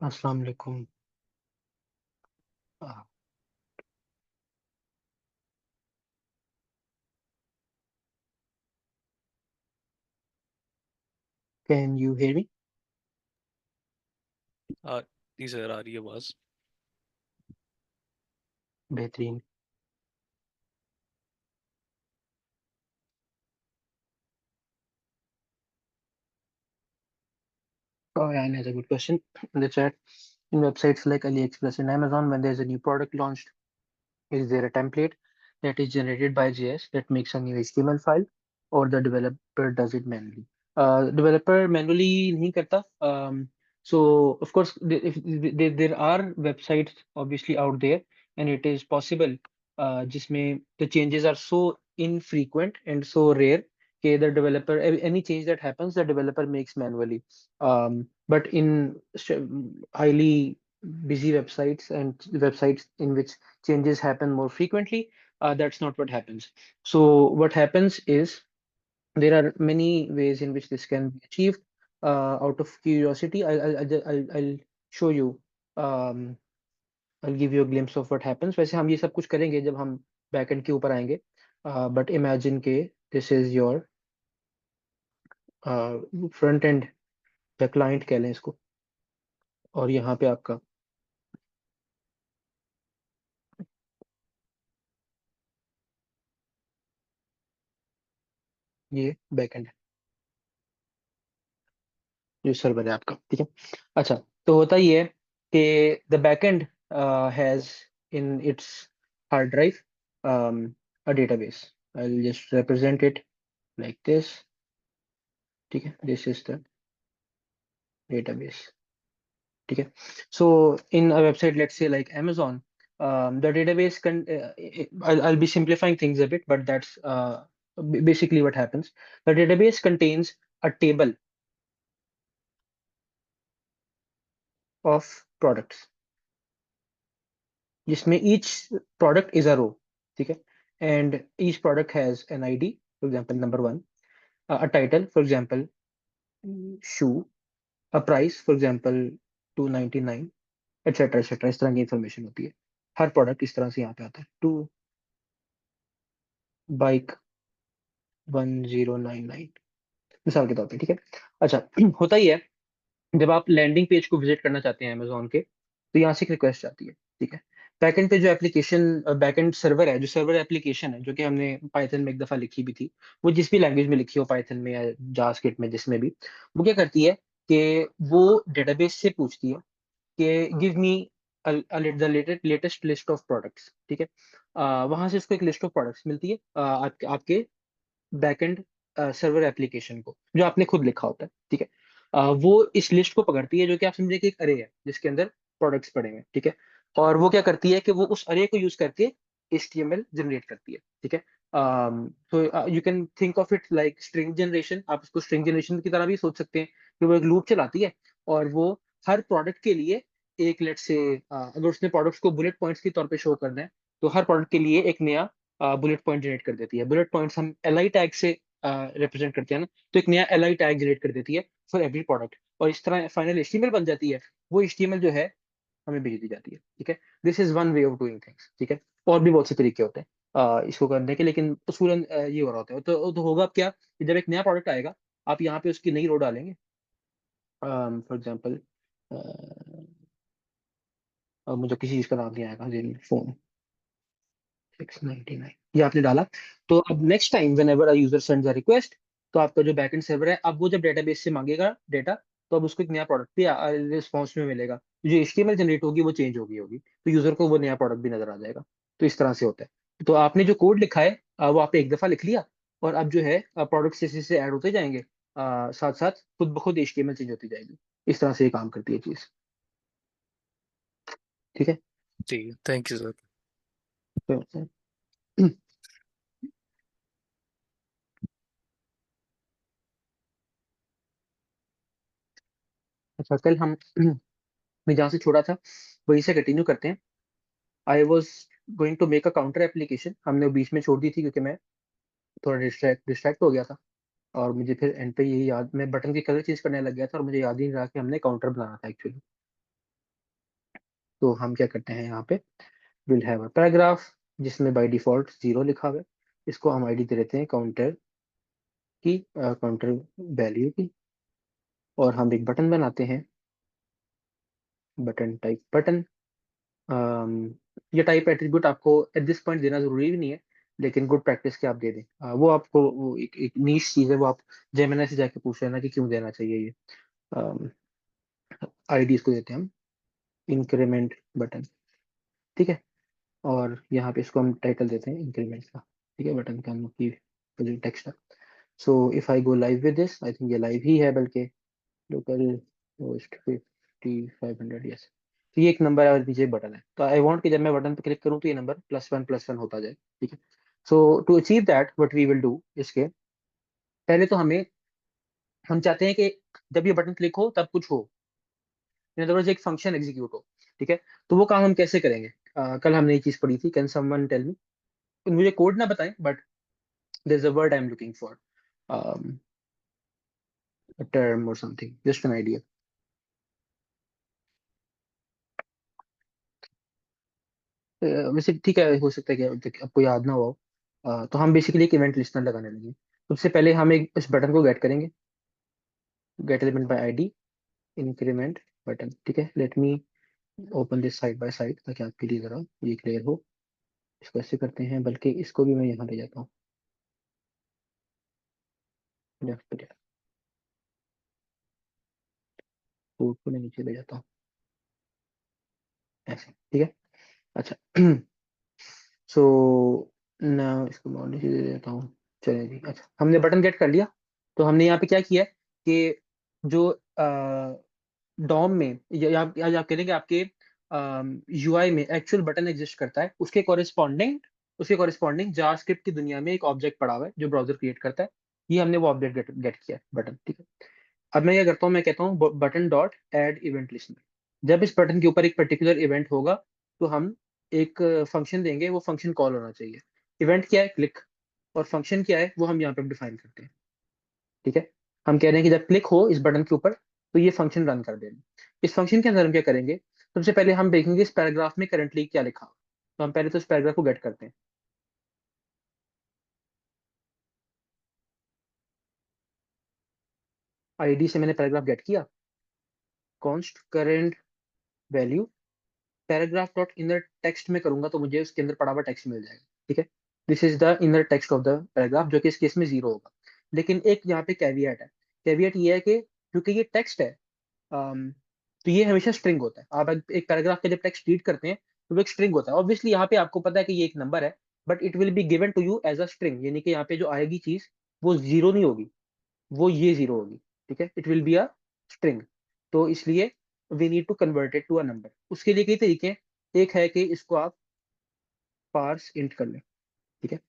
अस्सलाम वालेकुम। Uh, can you hear me? आ, जी सर, आ रही है आवाज। बेहतरीन। Oh, yeah, that's a good question. In the chat, in websites like AliExpress and Amazon, when there's a new product launched, is there a template that is generated by JS that makes a new HTML file, or the developer does it manually? Developer manually नहीं करता. So of course, if there are websites obviously out there, and it is possible, जिसमें the changes are so infrequent and so rare, that the developer any change that happens, the developer makes manually. But in highly busy websites and websites in which changes happen more frequently, that's not what happens. So what happens is there are many ways in which this can be achieved. Out of curiosity, I'll show you. um, I'll give you a glimpse of what happens. वैसे हम ये सब कुछ करेंगे जब हम backend के ऊपर आएंगे. But imagine के this is your front end या क्लाइंट कह लें इसको, और यहाँ पे आपका ये बैकएंड है, जो सर्वर है आपका. ठीक है. अच्छा, तो होता ये है कि the backend has in its hard drive a database. I will just represent it like this. ठीक है, दिस इज द डेटाबेस. ठीक है. So in a website, let's say like Amazon, the database I'll be simplifying things a bit, but that's basically what happens. The database contains a table of products, जिसमें each product is a row. ठीक है. And each product has an ID, for example number one, a title, for example shoe, a price, for example 299, etc etc. इस तरह की information होती है. हर product इस तरह से यहाँ पे आता है. टू बाइक 1099, मिसाल के तौर पे. ठीक है. अच्छा, होता ही है जब आप लैंडिंग पेज को विजिट करना चाहते हैं अमेजोन के, तो यहाँ से एक रिक्वेस्ट आती है. ठीक है. बैकएंड पे जो एप्लीकेशन, बैकएंड सर्वर है, जो सर्वर एप्लीकेशन है, जो कि हमने पाइथन में एक दफा लिखी भी थी, वो जिस भी लैंग्वेज में लिखी हो, पाइथन में या जावास्क्रिप्ट में, जिसमें भी, वो क्या करती है कि वो डेटाबेस से पूछती है कि give me the latest list of products. ठीक है. वहां से उसको एक लिस्ट ऑफ प्रोडक्ट्स मिलती है, आपके आपके बैकएंड सर्वर एप्लीकेशन को, जो आपने खुद लिखा होता है. ठीक है. वो इस लिस्ट को पकड़ती है, जो कि आप समझे कि एक अरे है जिसके अंदर प्रोडक्ट्स पड़े हुए हैं. ठीक है. और वो क्या करती है कि वो उस अरे को यूज करके HTML जनरेट करती है. ठीक है. तो you can think of it like string generation. आप उसको स्ट्रिंग जनरेशन की तरह भी सोच सकते हैं कि वो एक लूप चलाती है, और वो हर प्रोडक्ट के लिए एक, लेट से, अगर उसने प्रोडक्ट्स को बुलेट पॉइंट्स के तौर पे शो करना है, तो हर प्रोडक्ट के लिए एक नया बुलेट पॉइंट जनरेट कर देती है. बुलेट पॉइंट्स हम LI टैग से रिप्रेजेंट करते हैं ना, तो एक नया LI टैग जनरेट कर देती है फॉर एवरी प्रोडक्ट, और इस तरह फाइनल HTML बन जाती है. वो HTML जो है हमें भेज दी जाती है. ठीक है. This is one way of doing things. ठीक है. और भी बहुत से तरीके होते हैं इसको करने के, लेकिन उसूलन ये हो रहा होता है. तो होगा अब क्या कि जब एक नया प्रोडक्ट आएगा, आप यहाँ पे उसकी नई रो डालेंगे. फॉर एग्जाम्पल मुझे किसी चीज का नाम नहीं आएगा, फोन 699, ये आपने डाला. तो अब next time when ever user sends a request, तो आपका जो बैकएंड सर्वर है, अब वो जब डेटाबेस से मांगेगा डेटा, तो अब उसको एक नया प्रोडक्ट भी रिस्पॉन्स में मिलेगा. जो HTML जनरेट होगी वो चेंज होगी, तो यूजर को वो नया प्रोडक्ट भी नजर आ जाएगा. तो इस तरह से होता है. तो आपने जो कोड लिखा है, वो आपने एक दफा लिख लिया, और अब जो है प्रोडक्ट जैसे जैसे ऐड होते जाएंगे, साथ साथ खुद ब खुद HTML चेंज होती जाएगी. इस तरह से ये काम करती है चीज. ठीक है. जी, थैंक यू सर। तो, अच्छा, कल हम मैं जहाँ से छोड़ा था वहीं से कंटिन्यू करते हैं. I was going to make a counter application. हमने वो बीच में छोड़ दी थी क्योंकि मैं थोड़ा डिस्ट्रैक्ट हो गया था, और मुझे फिर एंड पे यही याद, मैं बटन की कलर चेंज करने लग गया था, और मुझे याद ही नहीं रहा कि हमने काउंटर बनाना था एक्चुअली. तो हम क्या करते हैं यहाँ पे, विल हैव अ पैराग्राफ जिसमें बाय डिफॉल्ट 0 लिखा हुआ है। इसको हम आईडी दे देते हैं काउंटर की, काउंटर वैल्यू की। और हम एक बटन बनाते हैं, बटन टाइप बटन। ये टाइप एट्रीब्यूट आपको एट दिस पॉइंट देना जरूरी भी नहीं है, लेकिन गुड प्रैक्टिस के आप दे दें। वो आपको वो एक नीश चीज है, वो आप जेमिनी से जाके पूछ लेना कि क्यों देना चाहिए ये। आईडी इसको देते हैं हम इंक्रीमेंट बटन, ठीक है। और यहाँ पे इसको हम टाइटल देते हैं इंक्रीमेंट का, ठीक है, बटन का की जो टेक्स्ट है। So if I go live with this, I think ये लाइव ही है, बल्कि लोकल होस्ट 5500, यस। तो ये एक नंबर है और नीचे बटन है, तो आई वांट कि जब मैं बटन पे क्लिक करूँ तो ये नंबर +1 +1 होता जाए, ठीक है। So to achieve that what we will do, इसके पहले तो हम चाहते हैं कि जब ये बटन क्लिक हो तब कुछ हो, इन अदर वर्ड्स एक फंक्शन एग्जीक्यूट हो, ठीक है। तो वो काम हम कैसे करेंगे? कल हमने ये चीज पढ़ी थी, कैन समवन टेल मी, मुझे कोड ना बताएं, but there is a word I am looking for, a term or something, just an idea. वैसे ठीक है, हो सकता है कि आपको याद ना हो। तो हम बेसिकली एक इवेंट लिस्टनर लगाने लगे। सबसे पहले हम एक इस बटन को गेट करेंगे, gate element by ID increment button, ठीक है। Let me open this side by side ताकि आपके लिए जरा ये क्लियर हो। इसको ऐसे करते हैं, बल्कि इसको भी मैं यहाँ ले जाता हूँ, लेफ्ट पे कोड को मैं नीचे ले जाता हूँ, ऐसे, ठीक है। अच्छा सो ना इसको मैं और नीचे दे देता हूँ। चलिए जी, अच्छा हमने बटन गेट कर लिया। तो हमने यहाँ पे क्या किया है कि जो डॉम में या आप कह देंगे आपके यूआई में एक्चुअल बटन एग्जिस्ट करता है, उसके कॉरेस्पॉन्डिंग जावास्क्रिप्ट की दुनिया में एक ऑब्जेक्ट पड़ा हुआ है जो ब्राउजर क्रिएट करता है। ये हमने वो ऑब्जेक्ट गेट किया है, बटन, ठीक है। अब मैं क्या करता हूँ, मैं कहता हूँ button dot add event listener. जब इस बटन के ऊपर एक पर्टिकुलर इवेंट होगा तो हम एक फंक्शन देंगे, वो फंक्शन कॉल होना चाहिए। इवेंट क्या है? क्लिक। और फंक्शन क्या है वो हम यहाँ पे डिफाइन करते हैं, ठीक है। हम कह रहे हैं कि जब क्लिक हो इस बटन के ऊपर तो ये फंक्शन रन कर देना। इस फंक्शन के अंदर हम क्या करेंगे, सबसे पहले हम देखेंगे इस पैराग्राफ में करंटली क्या लिखा हो। तो हम पहले तो इस पैराग्राफ को गेट करते हैं। आईडी से मैंने पैराग्राफ गेट किया, const current value paragraph dot inner text में करूंगा तो मुझे उसके अंदर पड़ा हुआ टेक्स्ट मिल जाएगा, ठीक है। This is the inner text of the paragraph, जो कि इस केस में 0 होगा। लेकिन एक यहाँ पे कैविएट है। कैविएट ये है कि क्योंकि ये टेक्स्ट है, तो ये हमेशा स्ट्रिंग होता है। आप एक पैराग्राफ का जब टेक्स्ट रीड करते हैं तो वो एक स्ट्रिंग होता है। ऑब्वियसली यहाँ पे आपको पता है कि ये एक नंबर है, but it will be given to you as a string, यानी कि यहाँ पे जो आएगी चीज वो 0 नहीं होगी, वो ये 0 होगी, ठीक है। It will be a string. तो इसलिए we need to convert it to a number. उसके लिए कई तरीके हैं। एक है कि इसको आप पार्स इंट कर लें, ठीक है।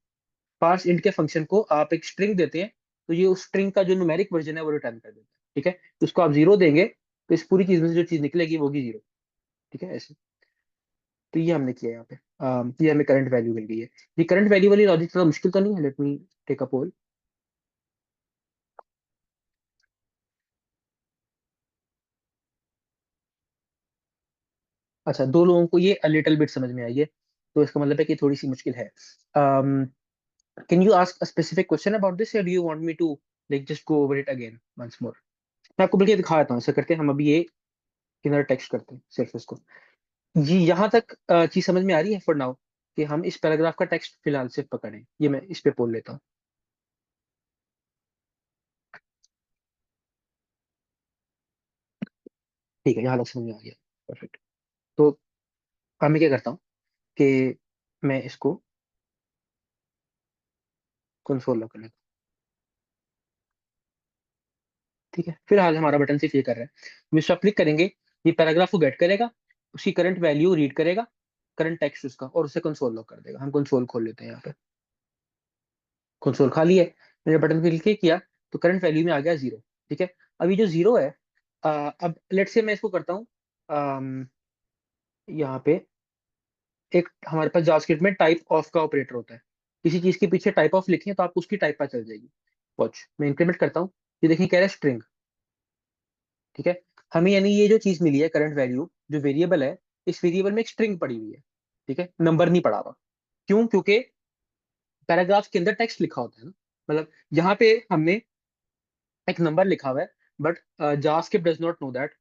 पार्स इंट के फंक्शन को आप एक स्ट्रिंग देते हैं, तो ये उस स्ट्रिंग का जो न्यूमेरिक वर्जन है वो रिटर्न कर देता है, ठीक है। तो उसको आप 0 देंगे तो इस पूरी चीज में से जो चीज निकलेगी वो होगी 0, ठीक है, ऐसे। तो ये हमने किया यहाँ पे। ये हमें करंट वैल्यू मिल गई है। ये करंट वैल्यू वाली लॉजिक थोड़ा मुश्किल तो नहीं है? लेट मी टेक अ पोल। अच्छा, दो लोगों को ये लिटिल बिट समझ में आई है, तो इसका मतलब है कि थोड़ी सी मुश्किल है। Can you ask a specific question about this, या do you want me to like just go over it again once more? मैं आपको बल्कि दिखा देता हूँ। ऐसा करते हैं, हम अभी ये इनर टेक्स्ट करते हैं सिर्फ इसको। ये यहाँ तक चीज समझ में आ रही है फॉर नाउ, कि हम इस पैराग्राफ का टेक्स्ट फिलहाल सिर्फ पकड़ें। ये मैं इस पे पोल लेता हूँ, ठीक है, यहाँ तक समझ में आ गया। परफेक्ट। तो अब मैं क्या करता हूँ कि मैं इसको कंसोल लॉग कर लेता हूँ, ठीक है। फिलहाल हमारा बटन सिर्फ ये कर रहा है। हम इस पर क्लिक करेंगे, ये पैराग्राफ को गेट करेगा, उसकी करंट वैल्यू रीड करेगा, करंट टेक्स्ट उसका, और उसे कंसोल लॉग कर देगा। हम कंसोल खोल लेते हैं यहाँ पे। कंसोल खाली है। मैंने बटन पे क्लिक किया तो करंट वैल्यू में आ गया 0, ठीक है। अब ये जो 0 है, अब लेट से मैं इसको करता हूँ, यहाँ पे एक हमारे पास जावास्क्रिप्ट में टाइप ऑफ का ऑपरेटर होता है। किसी चीज के पीछे टाइप ऑफ लिखें तो आप उसकी टाइप पर चल जाएगी। वॉच, मैं इंक्रीमेंट करता हूँ, ये देखिए कह रहा है स्ट्रिंग, ठीक है। हमें यानी ये जो चीज मिली है करंट वैल्यू जो वेरिएबल है, इस वेरिएबल में एक स्ट्रिंग पड़ी हुई है, ठीक है, नंबर नहीं पड़ा हुआ। क्यों? क्योंकि पैराग्राफ के अंदर टेक्स्ट लिखा होता है ना, मतलब यहाँ पे हमने एक नंबर लिखा हुआ है, but JavaScript does not know that,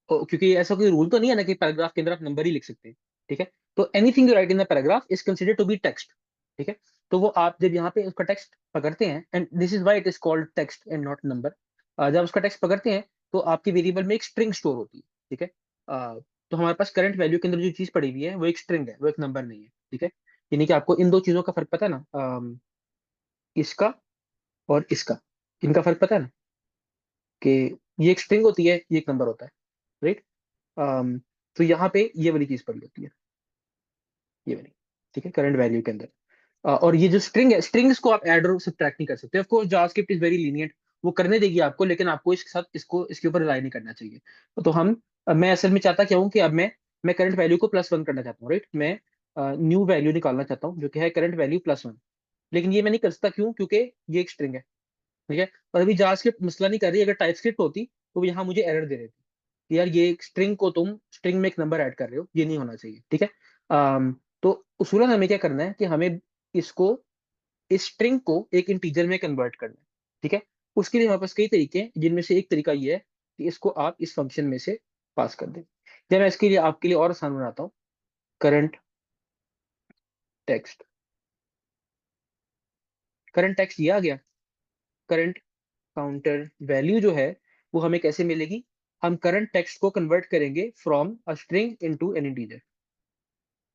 क्योंकि ऐसा कोई रूल तो नहीं है ना कि पैराग्राफ के अंदर आप नंबर ही लिख सकते हैं, ठीक है। तो anything you write in the paragraph is consider to be text, ठीक है। तो वो आप जब यहाँ पे उसका टेक्स्ट पकड़ते हैं, and this is why it is called text and not number, जब उसका टेक्स्ट पकड़ते हैं तो आपके वेरिएबल में एक स्ट्रिंग स्टोर होती है, ठीक है। तो हमारे पास करंट वैल्यू के अंदर जो चीज पड़ी हुई है वो एक स्ट्रिंग है, वो एक नंबर नहीं है, ठीक है। यानी कि आपको इन दो चीजों का फर्क पता है ना, इसका और इसका, इनका फर्क पता है ना, कि ये एक स्ट्रिंग होती है, ये एक नंबर होता है, राइट। तो यहाँ पे ये वाली चीज पड़ी होती है, ये वाली, ठीक है, करंट वैल्यू के अंदर। और ये जो स्ट्रिंग है, स्ट्रिंग्स को आप ऐड और सब्ट्रैक्ट नहीं कर सकते। Of course JavaScript is very lenient, वो करने देगी आपको, लेकिन आपको इसके साथ इसको इसके ऊपर रिलाई नहीं करना चाहिए। तो मैं असल में चाहता क्या हूँ कि अब मैं करंट वैल्यू को +1 करना चाहता हूँ, राइट। मैं न्यू वैल्यू निकालना चाहता हूँ जो कि है करंट वैल्यू +1, लेकिन ये मैं नहीं कर सकता। क्यों? क्योंकि ये एक स्ट्रिंग है, ठीक है। और अभी जावास्क्रिप्ट मसला नहीं कर रही, अगर टाइपस्क्रिप्ट होती तो वो यहाँ मुझे एरर दे रही थी कि यार ये एक स्ट्रिंग को तुम स्ट्रिंग में एक नंबर ऐड कर रहे हो, ये नहीं होना चाहिए, ठीक है। तो उसूलन हमें क्या करना है कि हमें इसको, इस स्ट्रिंग को एक इंटीजर में कन्वर्ट करना है, ठीक है। उसके लिए हमारे पास कई तरीके हैं, जिनमें से एक तरीका ये है कि इसको आप इस फंक्शन में से पास कर दें। जब मैं इसके लिए आपके लिए और आसान बनाता हूँ, करंट टेक्स्ट, करंट टेक्स्ट ये आ गया। करंट काउंटर वैल्यू जो है वो हमें कैसे मिलेगी? हम करंट टेक्स्ट को कन्वर्ट करेंगे from a string into an integer.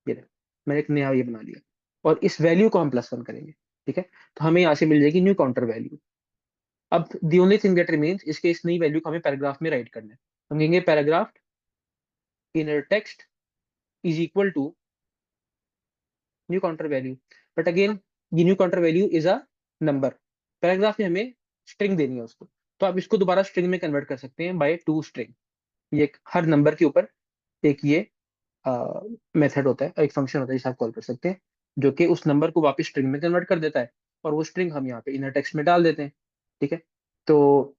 ये देखो, मैंने एक नया ये बना लिया, और इस वैल्यू को हम +1 करेंगे, ठीक है। तो हमें यहाँ से मिल जाएगी न्यू काउंटर वैल्यू। अब the only thing that remains, इसके इस नई वैल्यू को हमें पैराग्राफ में राइट करना है। हम कहेंगे paragraph inner text is equal to new counter value, but again ये new counter value is a number. Paragraph में हमें स्ट्रिंग देनी है उसको, तो आप इसको दोबारा स्ट्रिंग में कन्वर्ट कर सकते हैं बाय टू स्ट्रिंग। ये हर नंबर के ऊपर एक ये मेथड होता है, एक फंक्शन होता है जिसे आप कॉल कर सकते हैं, जो कि उस नंबर को वापस स्ट्रिंग में कन्वर्ट कर देता है, और वो स्ट्रिंग हम यहाँ पे इनर टेक्स्ट में डाल देते हैं, ठीक है। तो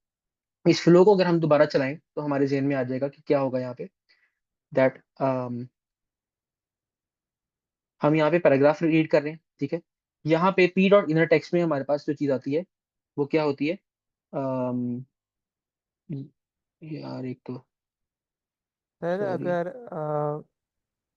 इस फ्लो को अगर हम दोबारा चलाएं तो हमारे जहन में आ जाएगा कि क्या होगा यहाँ पे, दैट हम यहाँ पे पैराग्राफ रीड कर रहे हैं, ठीक है। यहाँ पे पी डॉट इनर टेक्स्ट में हमारे पास जो चीज आती है वो क्या होती है? um, यार एक तो, सर सॉरी, अगर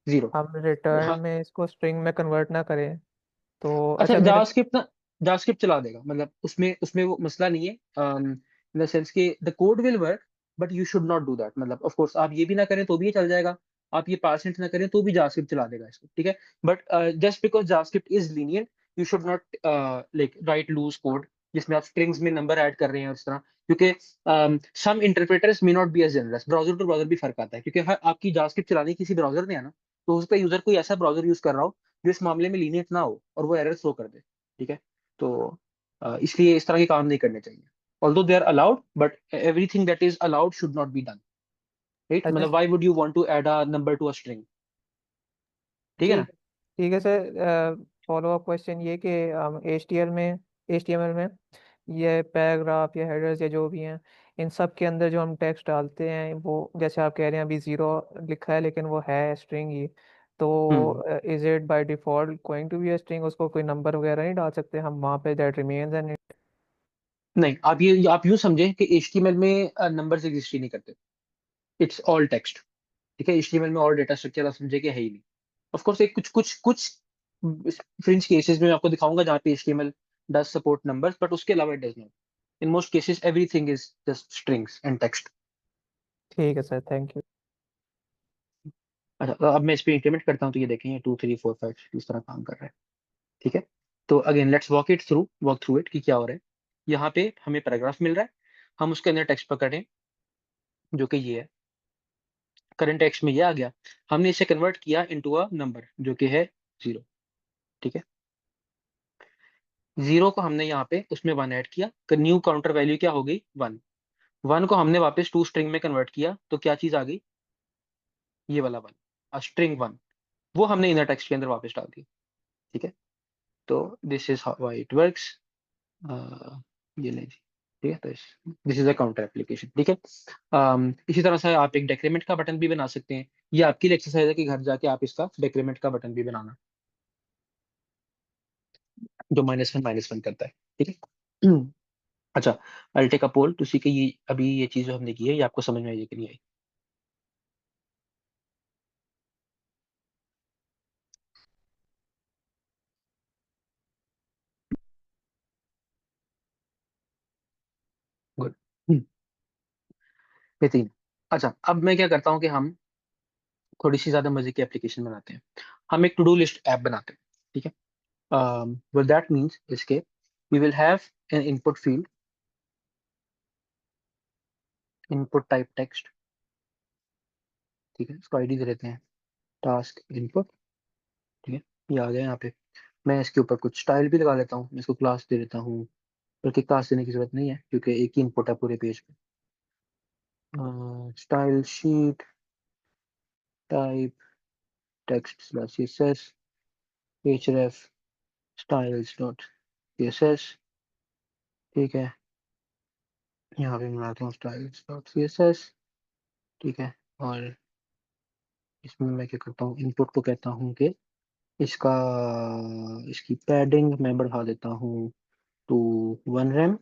0। हम रिटर्न में इसको स्ट्रिंग में कन्वर्ट ना करें तो अच्छा, अच्छा मेरे जावास्क्रिप्ट ना, जावास्क्रिप्ट चला देगा, मतलब उसमें उसमें वो मसला नहीं है, इन द सेंस कि the code will work, but you should not do that. मतलब ऑफ कोर्स आप ये भी ना करें तो भी ये चल जाएगा, आप ये पार्सेंट ना करें तो भी जावास्क्रिप्ट चला देगा इसको, ठीक है। But just because JavaScript is lenient, you should not like write loose code जिसमें आप स्ट्रिंग्स में नंबर ऐड कर रहे हैं उस तरह, क्योंकि some interpreters may not be as generous. Browser to browser भी फर्क आता है, क्योंकि हर आपकी जावास्क्रिप्ट चलानी किसी ब्राउजर ने है ना, तो उस पर यूजर कोई ऐसा ब्राउजर यूज कर रहा हो जो इस मामले में लीनियंट ना हो और वो एरर थ्रो कर दे, ठीक है। तो इसलिए इस तरह के काम नहीं करने चाहिए, although they are allowed, but everything that is allowed should not be done, right. अच्छा मतलब why would you want to add a number to a string, ठीक है ना। ठीक ठीक है सर। फॉलो अप क्वेश्चन ये कि हम एच टी एम एल में ये पैराग्राफ या हेडर्स या जो भी हैं इन सब के अंदर जो हम टेक्स्ट डालते हैं वो जैसे आप कह रहे हैं अभी 0 लिखा है लेकिन वो है स्ट्रिंग ही, हम्म तो is it by default going to be a string? उसको कोई नंबर वगैरह नहीं डाल सकते हम वहाँ पे? दैट रिमेन्स एंड नहीं, आप यूं समझें कि HTML में नंबर्स एग्जिस्ट ही नहीं करते, इट्स ऑल टेक्स्ट, ठीक है। HTML में और डेटा स्ट्रक्चर आप समझे कि है ही नहीं। ऑफ कोर्स एक कुछ कुछ कुछ फ्रिंज केसेस में मैं आपको दिखाऊंगा जहाँ पे HTML does support numbers, but उसके अलावा it does not. In most cases everything is just strings and text. ठीक है सर, थैंक यू। अच्छा, तो अब मैं इस पे इंप्लीमेंट करता हूँ, तो ये देखें ये 2 3 4 5 इस तरह काम कर रहा है, ठीक है। तो again let's walk through it कि क्या हो रहा है। यहाँ पे हमें पैराग्राफ मिल रहा है, हम उसके अंदर टेक्स्ट पकड़ें जो कि ये है, करंट टेक्स्ट में ये आ गया, हमने इसे कन्वर्ट किया इनटू अ नंबर जो कि है 0, ठीक है। 0 को हमने यहाँ पे उसमें 1 ऐड किया, न्यू काउंटर वैल्यू क्या हो गई? 1। 1 को हमने वापस टू स्ट्रिंग में कन्वर्ट किया, तो क्या चीज आ गई? ये वाला 1, स्ट्रिंग 1, वो हमने इनर टेक्स्ट के अंदर वापस डाल दिया, ठीक है। तो this is how it works. ये लें जी। ठीक है। तो this is a counter application, ठीक है। इसी तरह से आप एक डेक्रीमेंट का बटन भी बना सकते हैं। ये आपकी एक्सरसाइज है कि घर जाके आप इसका डेक्रीमेंट का बटन भी बनाना, जो -1 करता है, ठीक है। अच्छा, I take a poll to see कि ये अभी ये चीज जो हमने की है ये आपको समझ में आई है कि नहीं आई। गुड। ये तीन। अच्छा, अब मैं क्या करता हूँ कि हम थोड़ी सी ज्यादा मजे की एप्लीकेशन बनाते हैं। हम एक टू डू लिस्ट ऐप बनाते हैं, ठीक है। what that means इसके we will have an input field, input type text, ठीक है। इसको आईडी दे देते हैं टास्क इनपुट, ठीक है। ये आ गया यहाँ पे। मैं इसके ऊपर कुछ स्टाइल भी लगा लेता हूँ, मैं इसको क्लास दे देता हूँ, बल्कि क्लास देने की जरूरत नहीं है क्योंकि एक ही इनपुट है पूरे पेज पे। Style sheet type text slash css href styles dot css, ठीक है। यहाँ पे मैं बनाता हूँ styles डॉट css, ठीक है। और इसमें मैं क्या करता हूँ, इनपुट को कहता हूँ कि इसका इसकी पैडिंग मैं बढ़ा देता हूँ टू 1 रैम।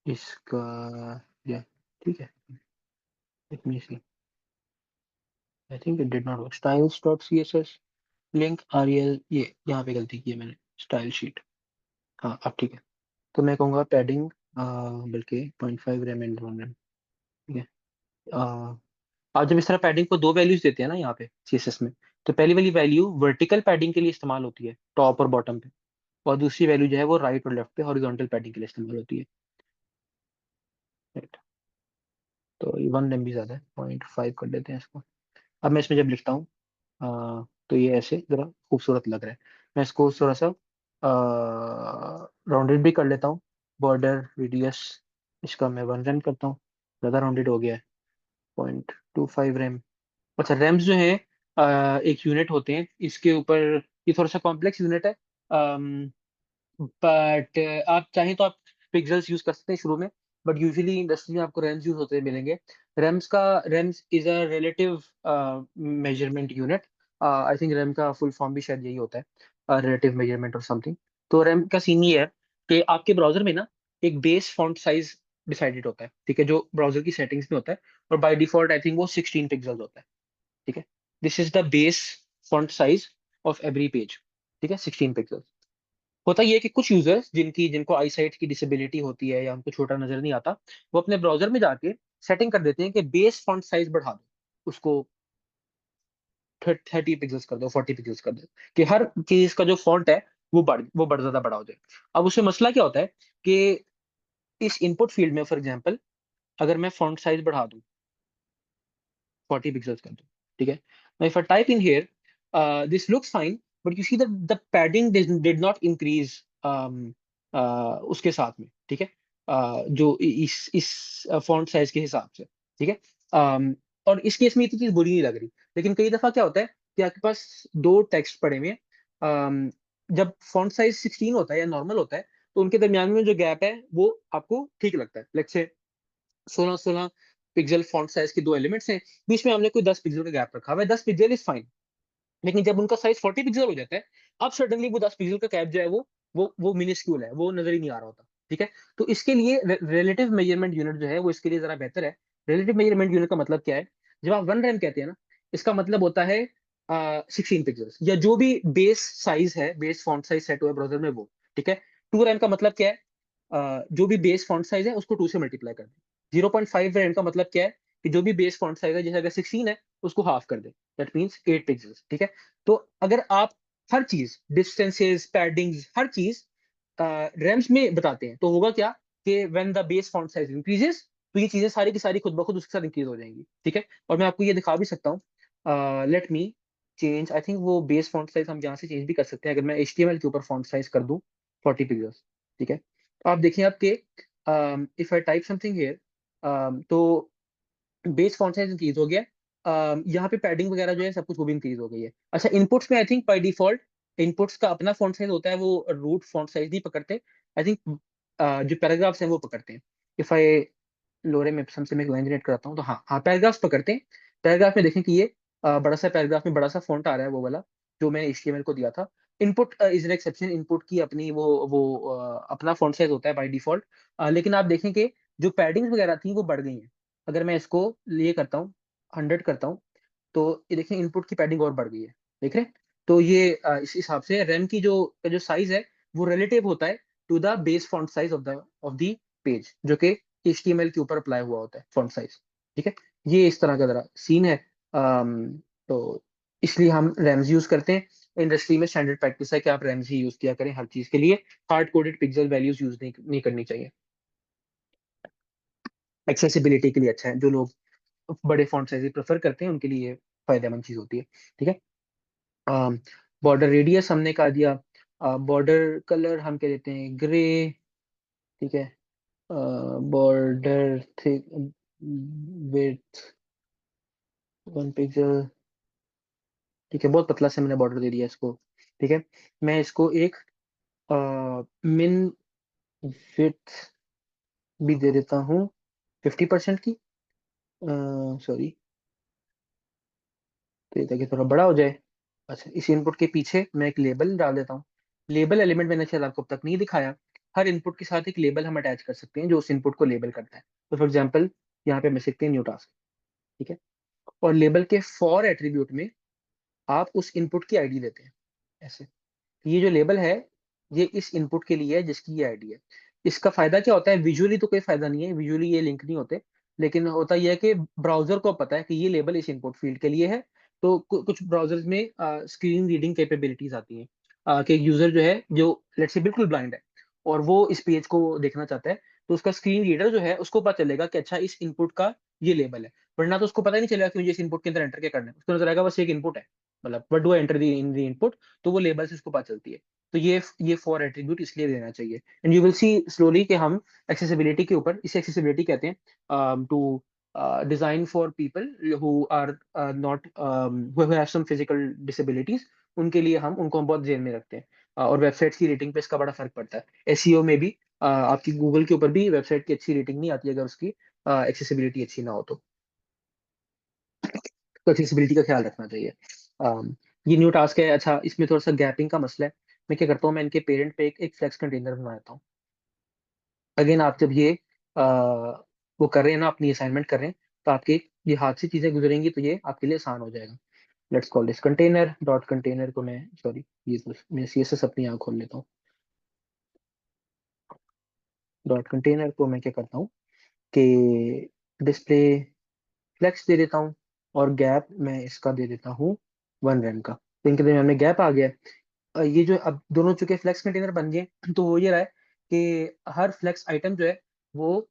इसका या ठीक है, let me see, I think it did not work. Styles dot css link rel, ये यहाँ पे गलती की है मैंने, स्टाइल शीट। हाँ अब ठीक है। तो मैं कहूँगा पैडिंग बल्कि 0.5 रैम एंड 1 रैम, ठीक है। आप जब इस तरह पैडिंग को दो वैल्यूज देते हैं ना यहाँ पे CSS में, तो पहली वाली वैल्यू वर्टिकल पैडिंग के लिए इस्तेमाल होती है टॉप और बॉटम पे, और दूसरी वैल्यू जो है वो राइट और लेफ्ट पे हॉरिजॉन्टल पैडिंग के लिए इस्तेमाल होती है, राइट। तो ये 1 MB ज्यादा है, 0.5 कर देते हैं इसको। अब मैं इसमें जब लिखता हूँ तो ये ऐसे जरा खूबसूरत लग रहा है। मैं इसको थोड़ा सा राउंडेड भी कर लेता हूँ। बॉर्डर रेडियस इसका मैं 1 रैम करता हूँ, ज़्यादा राउंडेड हो गया है। 0.25 रैम। अच्छा, रैम्स जो है एक यूनिट होते हैं इसके ऊपर, ये थोड़ा सा कॉम्प्लेक्स यूनिट है, बट आप चाहें तो आप पिक्सेल्स यूज कर सकते हैं शुरू में, बट यूजुअली इंडस्ट्री में आपको रैम्स यूज होते हैं मिलेंगे। Rems is a relative measurement unit. I think rem का फुल फॉर्म भी शायद यही होता है, रिलेटिव मेजरमेंट और समथिंग। तो रैम का सीन ये है कि आपके ब्राउजर में ना एक बेस फॉन्ट साइज डिसाइडेड होता है, ठीक है, जो ब्राउजर की सेटिंग्स में होता है, और बाय डिफॉल्ट आई थिंक वो 16 पिक्सल्स होता है, ठीक है। This is the base font size of every page, ठीक है, 16 पिक्सल। होता ये है कि कुछ यूजर्स जिनको आई साइट की डिसेबिलिटी होती है या उनको छोटा नजर नहीं आता, वो अपने ब्राउजर में जाके सेटिंग कर देते हैं कि बेस फॉन्ट साइज बढ़ा दो, उसको 30 पिक्सल्स कर दो, 40 पिक्सल्स कर दो, कि हर चीज का जो फॉन्ट है वो बढ़ ज्यादा बड़ा हो जाए। अब उसमें मसला क्या होता है कि इस इनपुट फील्ड में फॉर एग्जाम्पल अगर मैं फॉन्ट साइज बढ़ा दूं, 40 पिक्सल्स कर दो, ठीक है। Now if I type in here this looks fine, but you see that the padding did not increase उसके साथ में, ठीक है। जो इस फॉन्ट साइज के हिसाब से, ठीक है। और इस केस में इतनी चीज बुरी नहीं लग रही, लेकिन कई दफा क्या होता है कि आपके पास दो टेक्स्ट पड़े हुए हैं, जब फॉन्ट साइज 16 होता है या नॉर्मल होता है, तो उनके दरमियान में जो गैप है वो आपको ठीक लगता है। Let's say 16 pixel font size के दो एलिमेंट्स हैं, बीच में हमने कोई 10 पिक्सल का गैप रखा हुआ है, 10 पिक्सल इज फाइन। लेकिन जब उनका साइज 40 पिक्सल हो जाता है, अब सडनली वो 10 पिक्सल का गैप जो है वो मिनिस्क्यूल है, वो नजर ही नहीं आ रहा होता, ठीक है। तो इसके लिए रिलेटिव मेजरमेंट यूनिट जो है वो इसके लिए जरा बेहतर है। रिलेटिव मेजरमेंट यूनिट का मतलब क्या है, जब आप 1 रैम कहते हैं ना, इसका मतलब होता है 16 पिक्सल या जो भी बेस साइज है, बेस फॉन्ट साइज सेट हुआ है ब्राउजर में वो, ठीक है। 2 रैम का मतलब क्या है, जो भी बेस फॉन्ट साइज है उसको 2 से मल्टीप्लाई कर दे। 0.5 का मतलब क्या है कि जो भी बेस फॉन्ट साइज है, जैसे अगर 16 है उसको हाफ कर दे, दैट मीन्स 8 पिक्सल, ठीक है। तो अगर आप हर चीज डिस्टेंसेस पैडिंग्स हर चीज रैम्स में बताते हैं, तो होगा क्या कि when the base font size increases, तो ये चीजें सारी की सारी खुद ब खुद उसके साथ इंक्रीज हो जाएंगी, ठीक है। और मैं आपको ये दिखा भी सकता हूँ, let me change, I think वो बेस फॉन्ट साइज हम यहाँ से चेंज भी कर सकते हैं, अगर मैं HTML के ऊपर फॉन्ट साइज कर दूं 40 पिक्सल, ठीक है। तो आप देखिए आपके if I type something here, तो बेस फॉन्ट साइज इंक्रीज हो गया, यहाँ पे पैडिंग वगैरह जो है सब कुछ वो भी इंक्रीज हो गई है। अच्छा, इनपुट्स में I think by default inputs का अपना फॉन्ट साइज होता है, वो रूट फॉन्ट साइज नहीं पकड़ते। आई थिंक जो पैराग्राफ्स हैं वो पकड़ते हैं। इफ आई लोरे में से मैं एक लाइन जनरेट कराता हूँ, तो हाँ हाँ पैराग्राफ्स पकड़ते हैं। पैराग्राफ में देखें कि ये बड़ा सा पैराग्राफ में बड़ा सा फॉन्ट आ रहा है, वो वाला जो मैंने HTML को दिया था। Input is an exception, input की अपनी अपना फॉन्ट साइज होता है बाय डिफॉल्ट। लेकिन आप देखें कि जो पैडिंग्स वगैरह थी वो बढ़ गई हैं। अगर मैं इसको ये करता हूँ, 100 करता हूँ, तो ये देखें इनपुट की पैडिंग और बढ़ गई है। देख रहे हैं? तो ये इस हिसाब से रैम की जो साइज है वो रिलेटिव होता है to the base font size of the page, जो कि HTML के ऊपर अप्लाई हुआ होता है फॉन्ट साइज। ठीक है, ये इस तरह का जरा सीन है। तो इसलिए हम रैम्स यूज करते हैं। इंडस्ट्री में स्टैंडर्ड प्रैक्टिस है कि आप रैम्स ही यूज किया करें हर चीज के लिए। Hard coded pixel values use नहीं करनी चाहिए। एक्सेसिबिलिटी के लिए अच्छा है, जो लोग बड़े फॉन्ट साइज प्रेफर करते हैं उनके लिए फायदेमंद चीज होती है। ठीक है। बॉर्डर रेडियस हमने कहा दिया। बॉर्डर कलर हम कह देते हैं ग्रे। ठीक है। Border thick width 1 pixel. ठीक है, बहुत पतला से मैंने बॉर्डर दे दिया इसको। ठीक है, मैं इसको एक मिन विड्थ भी दे देता हूँ 50% की। सॉरी, तो ये ताकि थोड़ा बड़ा हो जाए। अच्छा, इस इनपुट के पीछे मैं एक लेबल डाल देता हूँ। लेबल एलिमेंट मैंने शायद आपको अब तक नहीं दिखाया। हर इनपुट के साथ एक लेबल हम अटैच कर सकते हैं जो उस इनपुट को लेबल करता है। तो फॉर एग्जाम्पल यहाँ पे मैं लिखते हैं न्यू टास्क। ठीक है, और लेबल के फॉर एट्रीब्यूट में आप उस इनपुट की आईडी देते हैं ऐसे। ये जो लेबल है ये इस इनपुट के लिए है जिसकी ये आईडी है। इसका फायदा क्या होता है? विजुअली तो कोई फायदा नहीं है, विजुअली ये लिंक नहीं होते, लेकिन होता यह है कि ब्राउजर को पता है कि ये लेबल इस इनपुट फील्ड के लिए है। तो कुछ ब्राउजर्स में स्क्रीन रीडिंग कैपेबिलिटीज आती हैं, कि यूजर जो है, जो लेट्स से बिल्कुल ब्लाइंड है और वो इस पेज को देखना चाहता है, तो उसका स्क्रीन रीडर जो है उसको पता चलेगा कि अच्छा इस इनपुट का ये लेबल है। वरना तो उसको पता ही नहीं चलेगा कि मुझे इस इनपुट के अंदर एंटर क्या करना है। उसको नजर आएगा बस एक इनपुट है, मतलब what do I enter in the input. तो वो लेबल से उसको पता चलती है। तो ये फॉर एट्रीब्यूट इसलिए देना चाहिए। And you will see slowly कि हम एक्सेसिबिलिटी के ऊपर, इसे एक्सेसिबिलिटी कहते हैं, to design for people who are not who have some physical disabilities. उनके लिए हम बहुत ध्यान में रखते हैं। और वेबसाइट्स की रेटिंग पे इसका बड़ा फर्क पड़ता है। एसईओ में भी आपकी गूगल के ऊपर भी वेबसाइट की अच्छी रेटिंग नहीं आती अगर उसकी एक्सेसिबिलिटी अच्छी ना हो तो एक्सेसिबिलिटी का ख्याल रखना चाहिए। ये न्यू टास्क है। अच्छा, इसमें थोड़ा सा गैपिंग का मसला है। मैं क्या करता हूँ, मैं इनके पेरेंट पे एक फ्लेक्स कंटेनर बना देता हूँ। अगेन आप जब ये वो कर रहे हैं ना, अपनी असाइनमेंट कर रहे हैं, तो आपके ये हाथ से चीजें गुजरेंगी तो ये आपके लिए आसान हो जाएगा। Let's call this container dot container को मैं, सॉरी, ये तो मैं CSS अपनी यहाँ खोल लेता हूँ। डॉट कंटेनर को मैं क्या करता हूँ कि डिस्प्ले फ्लेक्स दे देता हूँ, और गैप मैं इसका दे देता हूँ 1 रन का। तो इनके दरमियान में गैप आ गया। ये जो अब दोनों चुके फ्लेक्स कंटेनर बन गए, तो वो ये रहा है कि हर फ्लेक्स आइटम जो है वो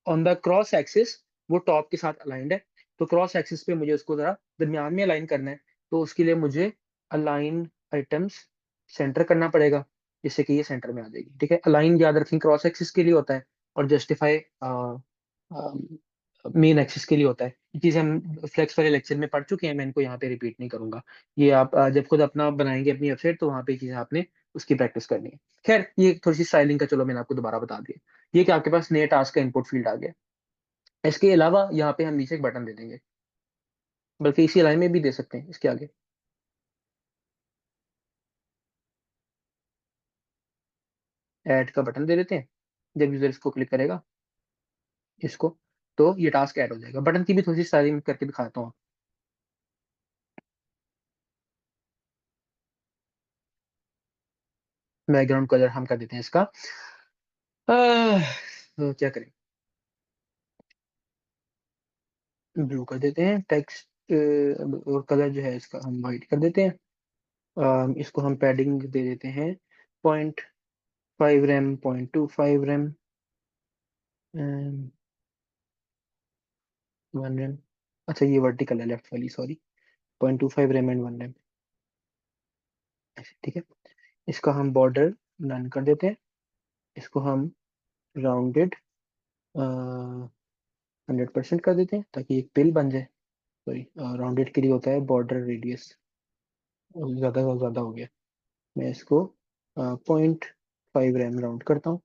ऑन द क्रॉस एक्सिस वो टॉप के साथ अलाइंड है। तो क्रॉस एक्सिस पे मुझे उसको जरा दरमियान में अलाइन करना है। तो उसके लिए मुझे अलाइन आइटम्स सेंटर करना पड़ेगा, जिससे कि ये सेंटर में आ जाएगी। ठीक है, अलाइन याद रखें क्रॉस एक्सिस के लिए होता है, और जस्टिफाई मेन एक्सिस के लिए होता है। ये चीज़ हम फ्लेक्स वाले लेक्चर में पढ़ चुके हैं, मैं इनको यहाँ पे रिपीट नहीं करूंगा। ये आप जब खुद अपना बनाएंगे अपनी वेबसाइट, तो वहाँ पे चीज़ें आपने उसकी प्रैक्टिस करनी है। खैर, ये थोड़ी सी स्टाइलिंग का, चलो मैंने आपको दोबारा बता दिया। ये कि आपके पास नए टास्क का इनपुट फील्ड आ गया। इसके अलावा यहाँ पे हम नीचे एक बटन दे देंगे, बल्कि इसी लाइन में भी दे सकते हैं इसके आगे। ऐड का बटन दे देते हैं। जब यूजर इसको क्लिक करेगा, इसको, तो ये टास्क ऐड हो जाएगा। बटन की भी थोड़ी सी स्टाइलिंग करके दिखाता हूँ। बैकग्राउंड कलर हम कर देते हैं इसका, तो क्या करें, ब्लू कर देते हैं। टेक्स्ट और कलर जो है इसका हम वाइट कर देते हैं। इसको हम पैडिंग दे देते हैं 0.5 रैम, 0.25 रैम, 1 रैम। अच्छा, ये वर्टिकल है लेफ्ट वाली, सॉरी। 0.25 रैम एंड 1 रैम, ऐसे। ठीक है, इसका हम बॉर्डर नन कर देते हैं। इसको हम राउंडेड 100% कर देते हैं ताकि एक पिल बन जाए। सॉरी, राउंडेड के लिए होता है बॉर्डर रेडियस, ज्यादा से ज्यादा हो गया। मैं इसको 0.5 रैम राउंड करता हूँ।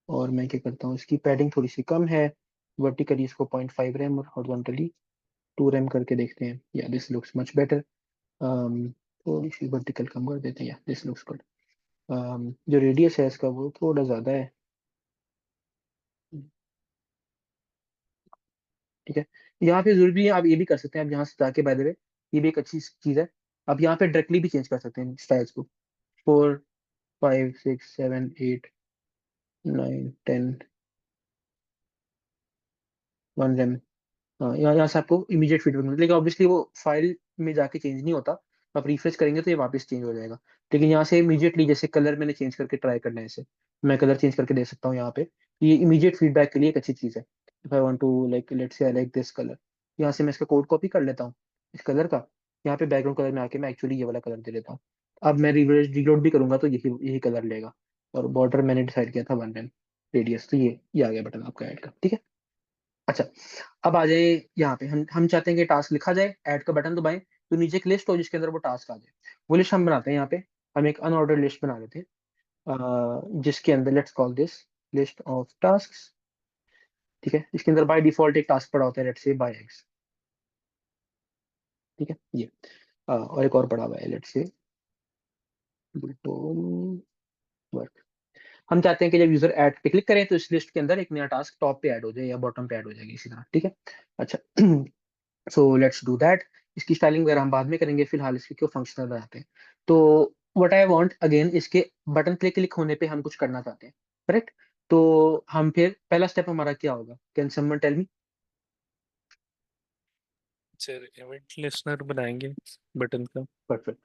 और मैं क्या करता हूँ, इसकी पैडिंग थोड़ी सी कम है, वर्टिकली इसको 0.5 रैम और हॉरिजॉन्टली 2 रैम करके देखते हैं। या दिस लुक्स मच बेटर। थोड़ी सी वर्टिकल कम कर देते हैं, या दिस लुक्स गुड। जो रेडियस है इसका वो थोड़ा ज़्यादा है, ठीक है। यहाँ पे जरूरी है, आप ये भी कर सकते हैं, आप यहाँ से जाके बाय द वे, ये भी एक अच्छी चीज़ है, आप यहाँ पे डायरेक्टली भी चेंज कर सकते हैं स्टाइल्स को। 4 5 6 7 8 9 10 1 रैम। हाँ, यहाँ से आपको इमीडिएट फीडबैक मिलता है, लेकिन ऑब्वियसली वो फाइल में जाके चेंज नहीं होता, आप रिफ्रेश करेंगे तो ये वापस चेंज हो जाएगा। लेकिन यहाँ से इमीडिएटली, जैसे कलर मैंने चेंज करके ट्राई करना है इसे, मैं कलर चेंज करके दे सकता हूँ यहाँ पे। ये इमीडिएट फीडबैक के लिए एक अच्छी चीज़ है। If I want to like let's say I like this colour, यहाँ से मैं इसका कोड कॉपी कर लेता हूँ इस कलर का, यहाँ पे बैकग्राउंड कलर में आके मैं एक्चुअली ये वाला कलर दे देता हूँ। अब मैं रीलोड भी करूंगा तो यही यही कलर लेगा। और बॉर्डर मैंने डिसाइड किया था 1 रैम रेडियस, तो ये आ गया बटन आपका ऐड का, ठीक है। अच्छा, अब आ जाए यहाँ पे, हम चाहते हैं कि टास्क लिखा जाए, ऐड का बटन दबाएं तो नीचे एक लिस्ट हो जिसके अंदर वो टास्क आ जाए। वो लिस्ट हम बनाते हैं यहाँ पे, हम एक अनऑर्डर लिस्ट बना लेते हैं, जिसके अंदर let's call this list of task, ठीक है। इसके अंदर बाय डिफॉल्ट एक टास्क पड़ा होता है, लेट्स से बाय एग्स, ठीक है ये। और एक और पड़ा हुआ है, लेट्स से वर्क। हम चाहते हैं कि जब यूजर ऐड पे क्लिक करें तो इस लिस्ट के अंदर एक नया टास्क टॉप पे ऐड हो जाए या बॉटम पे ऐड हो जाएगी, इसी तरह, ठीक है। अच्छा, सो लेट्स डू दैट। इसकी स्टाइलिंग वगैरह हम बाद में करेंगे, फिलहाल इसके क्यों फंक्शनल बनाते हैं। तो व्हाट आई वांट अगेन, इसके बटन पे क्लिक होने पे हम कुछ करना चाहते हैं, करेक्ट। तो हम फिर पहला स्टेप हमारा क्या होगा, can someone tell me. Sir event listener बनाएंगे बटन का। Perfect,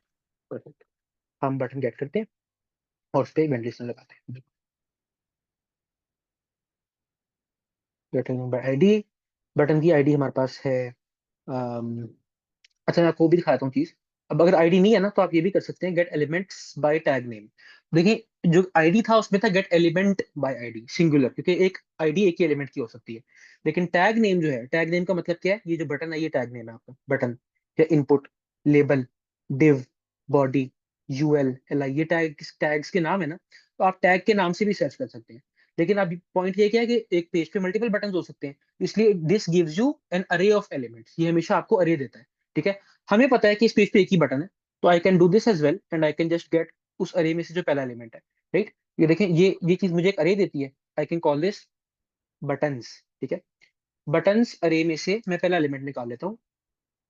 perfect. हम बटन गेट करते हैं और उस पर इवेंट लिस्टनर लगाते हैं। बटन आईडी, बटन की आईडी हमारे पास है। अच्छा, मैं आपको भी दिखाता हूँ चीज। अब अगर आईडी नहीं है ना, तो आप ये भी कर सकते हैं, gate elements bye tag name. देखिए, जो आईडी था उसमें था gate element by ID singular, क्योंकि एक आईडी एक ही एलिमेंट की हो सकती है। लेकिन टैग नेम जो है, टैग नेम का मतलब क्या है, ये जो बटन है ये टैग नेम है आपका बटन, या input, label, div, body, UL, LI, ये टैग्स के नाम है ना। तो आप टैग के नाम से भी सर्च कर सकते हैं। लेकिन अब पॉइंट ये क्या है कि एक पेज पे मल्टीपल बटन हो सकते हैं, इसलिए दिस गिव्स यू एन अरे ऑफ एलिमेंट्स, ये हमेशा आपको अरे देता है, ठीक है। हमें पता है कि इस पेज पे एक ही बटन है, तो I can do this as well and I can just get उस अरे में से जो पहला एलिमेंट है, राइट। ये देखें, ये चीज मुझे एक अरे देती है, I can call this buttons, ठीक है। बटन्स अरे में से मैं पहला एलिमेंट निकाल लेता हूँ,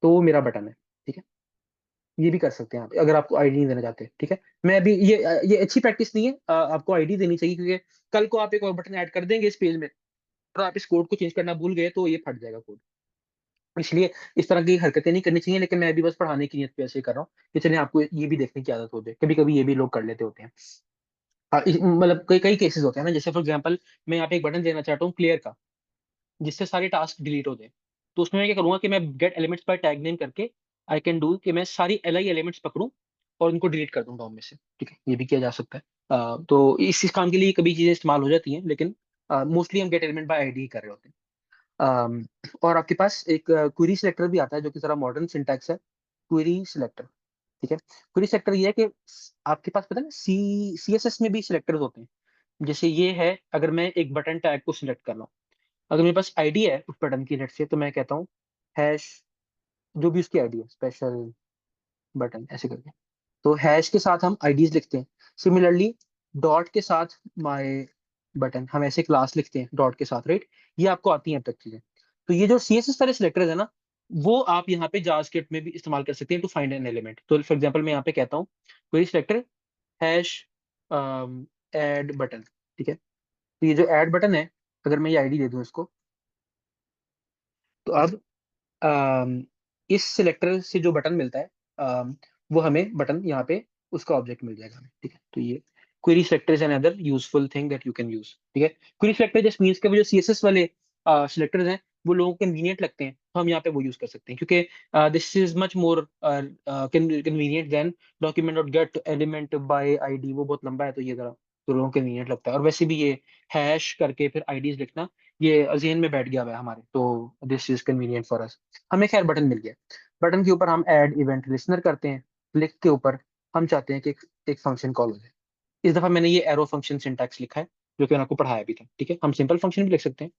तो वो मेरा बटन है, ठीक है। ये भी कर सकते हैं आप, अगर आपको आईडी नहीं देना चाहते, ठीक है। मैं अभी ये अच्छी प्रैक्टिस नहीं है, आपको आईडी देनी चाहिए, क्योंकि कल को आप एक और बटन ऐड कर देंगे इस पेज में, और आप इस कोड को चेंज करना भूल गए तो ये फट जाएगा कोड। इसलिए इस तरह की हरकतें नहीं करनी चाहिए, लेकिन मैं अभी बस पढ़ाने की नियत पे ऐसे ही कर रहा हूँ कि चलिए आपको ये भी देखने की आदत हो जाए, कभी कभी ये भी लोग कर लेते होते हैं। मतलब कई कई केसेस होते हैं ना, जैसे फॉर एग्जांपल मैं यहाँ पे एक बटन देना चाहता हूँ क्लियर का, जिससे सारे टास्क डिलीट हो जाए। तो उसमें मैं क्या करूंगा कि मैं gate elements bye tag name करके आई कैन डू कि मैं सारी एल आई एलिमेंट्स पकड़ूं और उनको डिलीट कर दूंगा उनमें से, ठीक है। ये भी किया जा सकता है। तो इस काम के लिए कभी चीजें इस्तेमाल हो जाती हैं, लेकिन मोस्टली हम गेट एलिमेंट बाय आईडी कर रहे होते हैं। और आपके पास एक क्वेरी सिलेक्टर भी आता है, जो कि जरा मॉडर्न सिंटैक्स है, क्वेरी सिलेक्टर, ठीक है। क्वेरी सिलेक्टर ये है कि आपके पास पता है ना, सीएसएस में भी सिलेक्टर्स होते हैं। जैसे ये है, अगर मैं एक बटन टैग को सिलेक्ट कर रहा हूँ, अगर मेरे पास आईडी है उस बटन की नेट से, तो मैं कहता हूँ हैश, जो भी उसकी आईडी है, स्पेशल बटन ऐसे करके, तो हैश के साथ हम आईडीज लिखते हैं। सिमिलरली डॉट के साथ माय बटन, हम ऐसे क्लास लिखते हैं डॉट के साथ, राइट। ये आपको आती हैं अब तक चीजें। तो ये जो सीएसएस वाले सिलेक्टर्स है ना, वो आप यहाँ पे जावास्क्रिप्ट में भी इस्तेमाल कर सकते हैं टू फाइंड एन एलिमेंट। तो फॉर एग्जांपल मैं यहाँ पे कहता हूँ कोई सिलेक्टर हैश ऐड बटन, ठीक है। तो ये जो ऐड बटन है, अगर मैं ये आईडी दे दूं इसको, तो अब अम, इस सिलेक्टर से जो बटन मिलता है, वो हमें बटन यहाँ पे उसका ऑब्जेक्ट मिल जाएगा हमें, ठीक है। तो ये query selector is another useful thing that you can use, ठीक है। क्वेरी सिलेक्टर जस्ट मींस के वो जो सीएसएस वाले सिलेक्टर्स हैं, वो लोगों को कन्वीनियंट लगते हैं, तो हम यहाँ पे वो यूज कर सकते हैं, क्योंकि this is much more convenient than document dot get element by ID, वो बहुत लंबा है, तो ये जरा तो लोगों को कन्वीनियंट लगता है। और वैसे भी ये हैश करके फिर आईडीज लिखना, ये जेन में बैठ गया हुआ है हमारे, तो this is convenient for us. हमें खैर बटन मिल गया, बटन के ऊपर हम ऐड इवेंट लिसनर करते हैं, क्लिक के ऊपर हम चाहते हैं कि एक फंक्शन कॉल हो जाए। इस दफा मैंने ये एरो फंक्शन सिंटैक्स लिखा है, जो कि मैंने आपको पढ़ाया भी था, ठीक है। हम सिंपल फंक्शन भी लिख सकते हैं,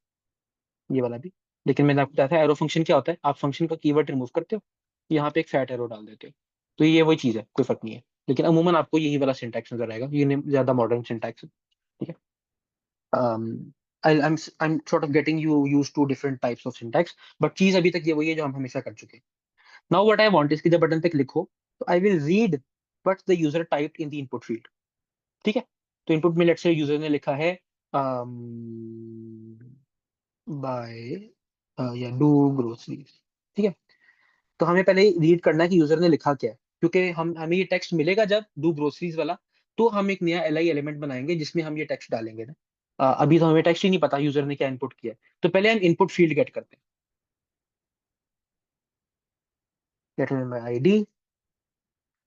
ये वाला भी, लेकिन मैंने आपको बताया था एरो फंक्शन क्या होता है। आप फंक्शन का कीवर्ड रिमूव करते हो, यहाँ पे एक फैट एरो डाल देते हो, तो ये वही चीज है, कोई फर्क नहीं है। लेकिन अमूमन आपको यही वाला सिंटैक्स नजर आएगा, ये ज्यादा मॉडर्न सिंटैक्स है, ठीक है। I'm sort of getting you used to different types of syntax, but चीज अभी तक ये वही है जो हम हमेशा कर चुके हैं। Now what I want is कि जब बटन पे क्लिक हो तो I will read what the user typed in the input field, ठीक है। तो इनपुट में लेट्स से यूजर ने लिखा है बाय या डू ग्रोसरीज, ठीक है। तो हमें पहले रीड करना है कि यूजर ने लिखा क्या है, क्योंकि हमें ये टेक्स्ट मिलेगा जब डू ग्रोसरीज वाला, तो हम एक नया एल आई एलिमेंट बनाएंगे जिसमें हम ये टेक्स्ट डालेंगे ना। अभी तो हमें टेक्स्ट ही नहीं पता यूजर ने क्या इनपुट किया है, तो पहले हम इनपुट फील्ड गेट करते हैं। Get my I D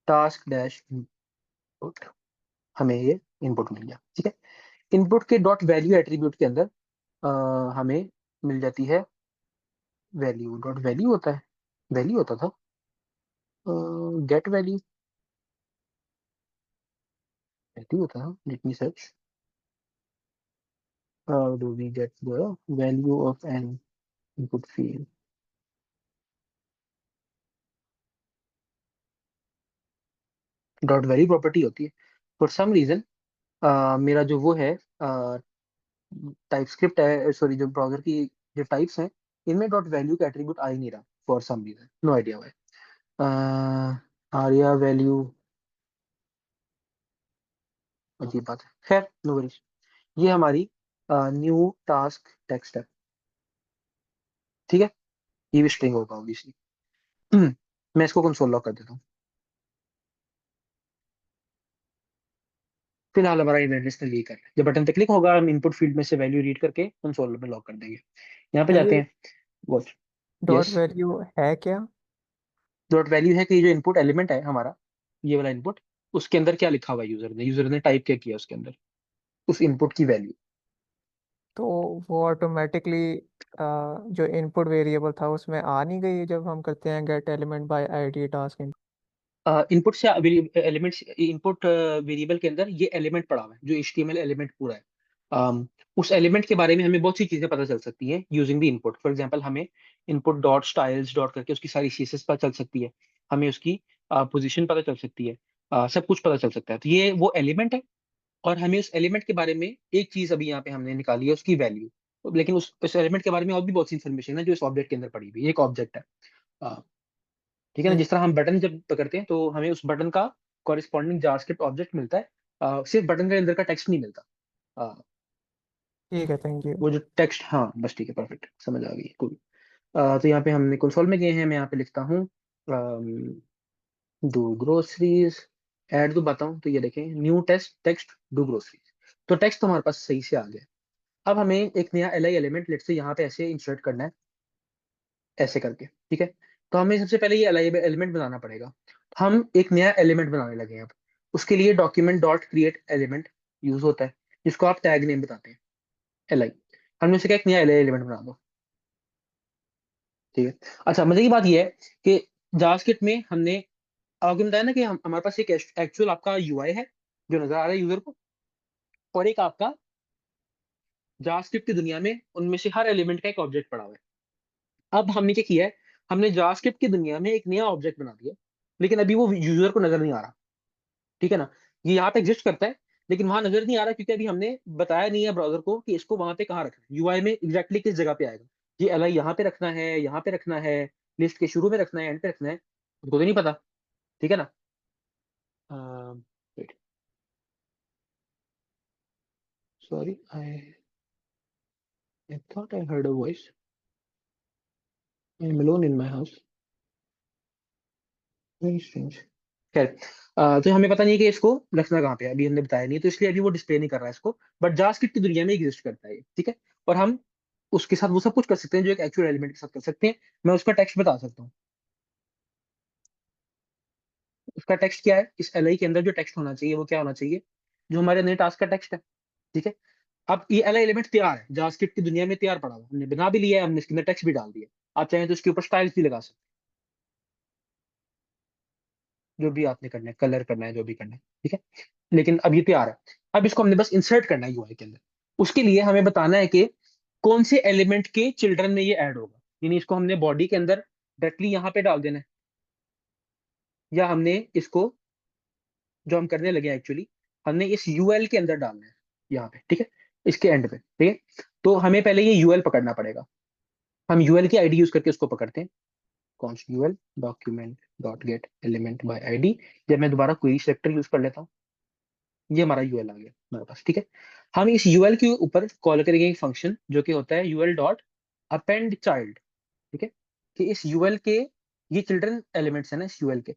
task dash input, हमें ये इनपुट मिल गया, ठीक है। इनपुट के डॉट वैल्यू एट्रीब्यूट के अंदर हमें मिल जाती है वैल्यू, डॉट वैल्यू होता है, वैल्यू होता था, गेट वैल्यू, वैल्यू होता था, let me search, how do we get the value of an input field? Dot value property होती है। फॉर सम रीजन मेरा जो वो है टाइप स्क्रिप्ट है, सॉरी जो ब्राउजर की जो टाइप्स हैं, इनमें डॉट वैल्यू का एट्रीब्यूट आ ही नहीं रहा for some reason, no idea why. Aria value, अजीब बात है, खैर नो वरीज। ये हमारी न्यू टास्क टेक्स्ट है, ठीक है। ये भी स्ट्रिंग होगा ऑब्वियसली। मैं इसको कंसोल लॉक कर देता हूँ। फिलहाल हमारा इवेंट लिस्ट यही कर रहा है, जब बटन पे क्लिक होगा हम इनपुट फील्ड में से वैल्यू रीड करके कंसोल में लॉक कर देंगे। यहाँ पे तो जाते ये हैं, वॉच, डॉट यस। वैल्यू है क्या? डॉट वैल्यू है कि ये जो इनपुट एलिमेंट है हमारा, ये वाला इनपुट, उसके अंदर क्या लिखा हुआ है, यूजर ने टाइप क्या किया उसके अंदर, उस इनपुट की वैल्यू। तो वो ऑटोमेटिकली जो इनपुट वेरिएबल था उसमें आ नहीं गई जब हम करते हैं gate element by ID task? Input से एलिमेंट्स, इनपुट वेरिएबल के अंदर ये एलिमेंट पड़ा हुआ है, जो HTML एलिमेंट पूरा है। उस एलिमेंट के बारे में हमें बहुत सी चीजें पता चल सकती हैं using the input. For example हमें इनपुट डॉट स्टाइल्स डॉट करके उसकी सारी CSS पता चल सकती है, हमें उसकी पोजीशन पता चल सकती है, सब कुछ पता चल सकता है। तो ये वो एलिमेंट है, और हमें उस एलिमेंट के बारे में एक चीज अभी यहाँ पे हमने निकाली है, उसकी वैल्यू। लेकिन उस एलिमेंट के बारे में और भी बहुत सी इन्फॉर्मेशन है जो इस ऑब्जेक्ट के अंदर पड़ी हुई है, एक ऑब्जेक्ट है, ठीक है ना। ठीक जिस तरह हम बटन जब पकड़ते हैं तो हमें उस बटन का कॉरिस्पॉन्डिंग जावास्क्रिप्ट ऑब्जेक्ट मिलता है, सिर्फ बटन के अंदर का टेक्स्ट नहीं मिलता। अ, ठीक है, थैंक यू। वो जो टेक्स्ट, हाँ बस ठीक है, परफेक्ट, समझ आ गई, cool। तो यहाँ पे हमने कंसोल में गए हैं, मैं यहाँ पे लिखता हूँ डू ग्रोसरीज, ऐड दो बताऊँ तो ये देखें, new test text do groceries, तो टेक्स्ट तो हमारे पास सही से आ गया। अब हमें एक नया एल आई एलिमेंट लेट से यहाँ पे ऐसे इंसर्ट करना है, ऐसे करके, ठीक है। तो हमें सबसे पहले ये एल आई एलिमेंट बनाना पड़ेगा। हम एक नया एलिमेंट बनाने लगे हैं अब। उसके लिए document dot create element use होता है, जिसको आप टैग नेम बताते हैं, एल आई। हमने उसे कहा एक नया एल आई एलिमेंट बना दो, ठीक है। अच्छा, मजे की बात ये है कि जावास्क्रिप्ट में हमने आपको बताया ना कि हमारे पास एक एक्चुअल आपका यूआई है जो नजर आ रहा है यूजर को, और एक आपका जावास्क्रिप्ट की दुनिया में उनमें से हर एलिमेंट का एक ऑब्जेक्ट पड़ा हुआ है। अब हमने क्या किया है, हमने जावास्क्रिप्ट की दुनिया में एक नया ऑब्जेक्ट बना दिया, लेकिन अभी वो यूजर को नजर नहीं आ रहा, ठीक है ना। ये यहाँ पे एग्जिस्ट करता है, लेकिन वहां नजर नहीं आ रहा, क्योंकि अभी हमने बताया नहीं है ब्राउजर को कि इसको वहां पे कहाँ रखना है, यूआई में एग्जैक्टली किस जगह पे आएगा। ये एल यहाँ पे रखना है, यहाँ पे रखना है, लिस्ट के शुरू में रखना है, एंड पे रखना है, उनको तो नहीं पता, ठीक है ना। Sorry, I thought I heard a voice, I am alone in my house, very strange. खैर, तो हमें पता नहीं है कि इसको रखना कहाँ पे है, अभी हमने बताया नहीं, तो इसलिए अभी वो डिस्प्ले नहीं कर रहा है इसको। बट जावास्क्रिप्ट की दुनिया में एग्जिस्ट करता है ये, ठीक है। और हम उसके साथ वो सब कुछ कर सकते हैं जो एक एक्चुअल एलिमेंट के साथ कर सकते हैं। मैं उसका टेक्स्ट बता सकता हूँ। उसका टेक्स्ट क्या है, इस एल आई के अंदर जो टेक्स्ट होना चाहिए वो क्या होना चाहिए, जो हमारे नए टास्क का टेक्स्ट है, ठीक है। अब ये एल आई एलिमेंट तैयार है, जावास्क्रिप्ट की दुनिया में तैयार पड़ा हुआ है, हमने बना भी लिया है, हमने इसके अंदर टेक्स्ट भी डाल दिया। आप चाहें तो इसके ऊपर स्टाइल्स भी लगा सकते जो भी आपने करना है, कलर करना है, जो भी करना है, ठीक है। लेकिन अब ये तैयार है। अब इसको हमने बस इंसर्ट करना है यूआई के अंदर। उसके लिए हमें बताना है कि कौन से एलिमेंट के चिल्ड्रन में ये ऐड होगा, यानी इसको हमने बॉडी के अंदर डायरेक्टली यहाँ पे डाल देना है, या हमने इसको, जो हम करने लगे एक्चुअली, हमने इस यूएल के अंदर डालना है यहाँ पे, ठीक है, इसके एंड पे, ठीक है। तो हमें पहले ये यूएल पकड़ना पड़ेगा। हम यूएल की आईडी यूज करके उसको पकड़ते हैं। Const UL document dot get element by ID. जब मैं दोबारा क्वेरी सेलेक्टर यूज कर लेता हूँ, ये हमारा यूएल आ गया हमारे पास, ठीक है। हम इस यूएल के ऊपर कॉल करेंगे एक फंक्शन जो कि होता है यूएल डॉट अपेंड चाइल्ड, ठीक है। कि इस यूएल के, ये चिल्ड्रन एलिमेंट्स है ना इस यूएल के,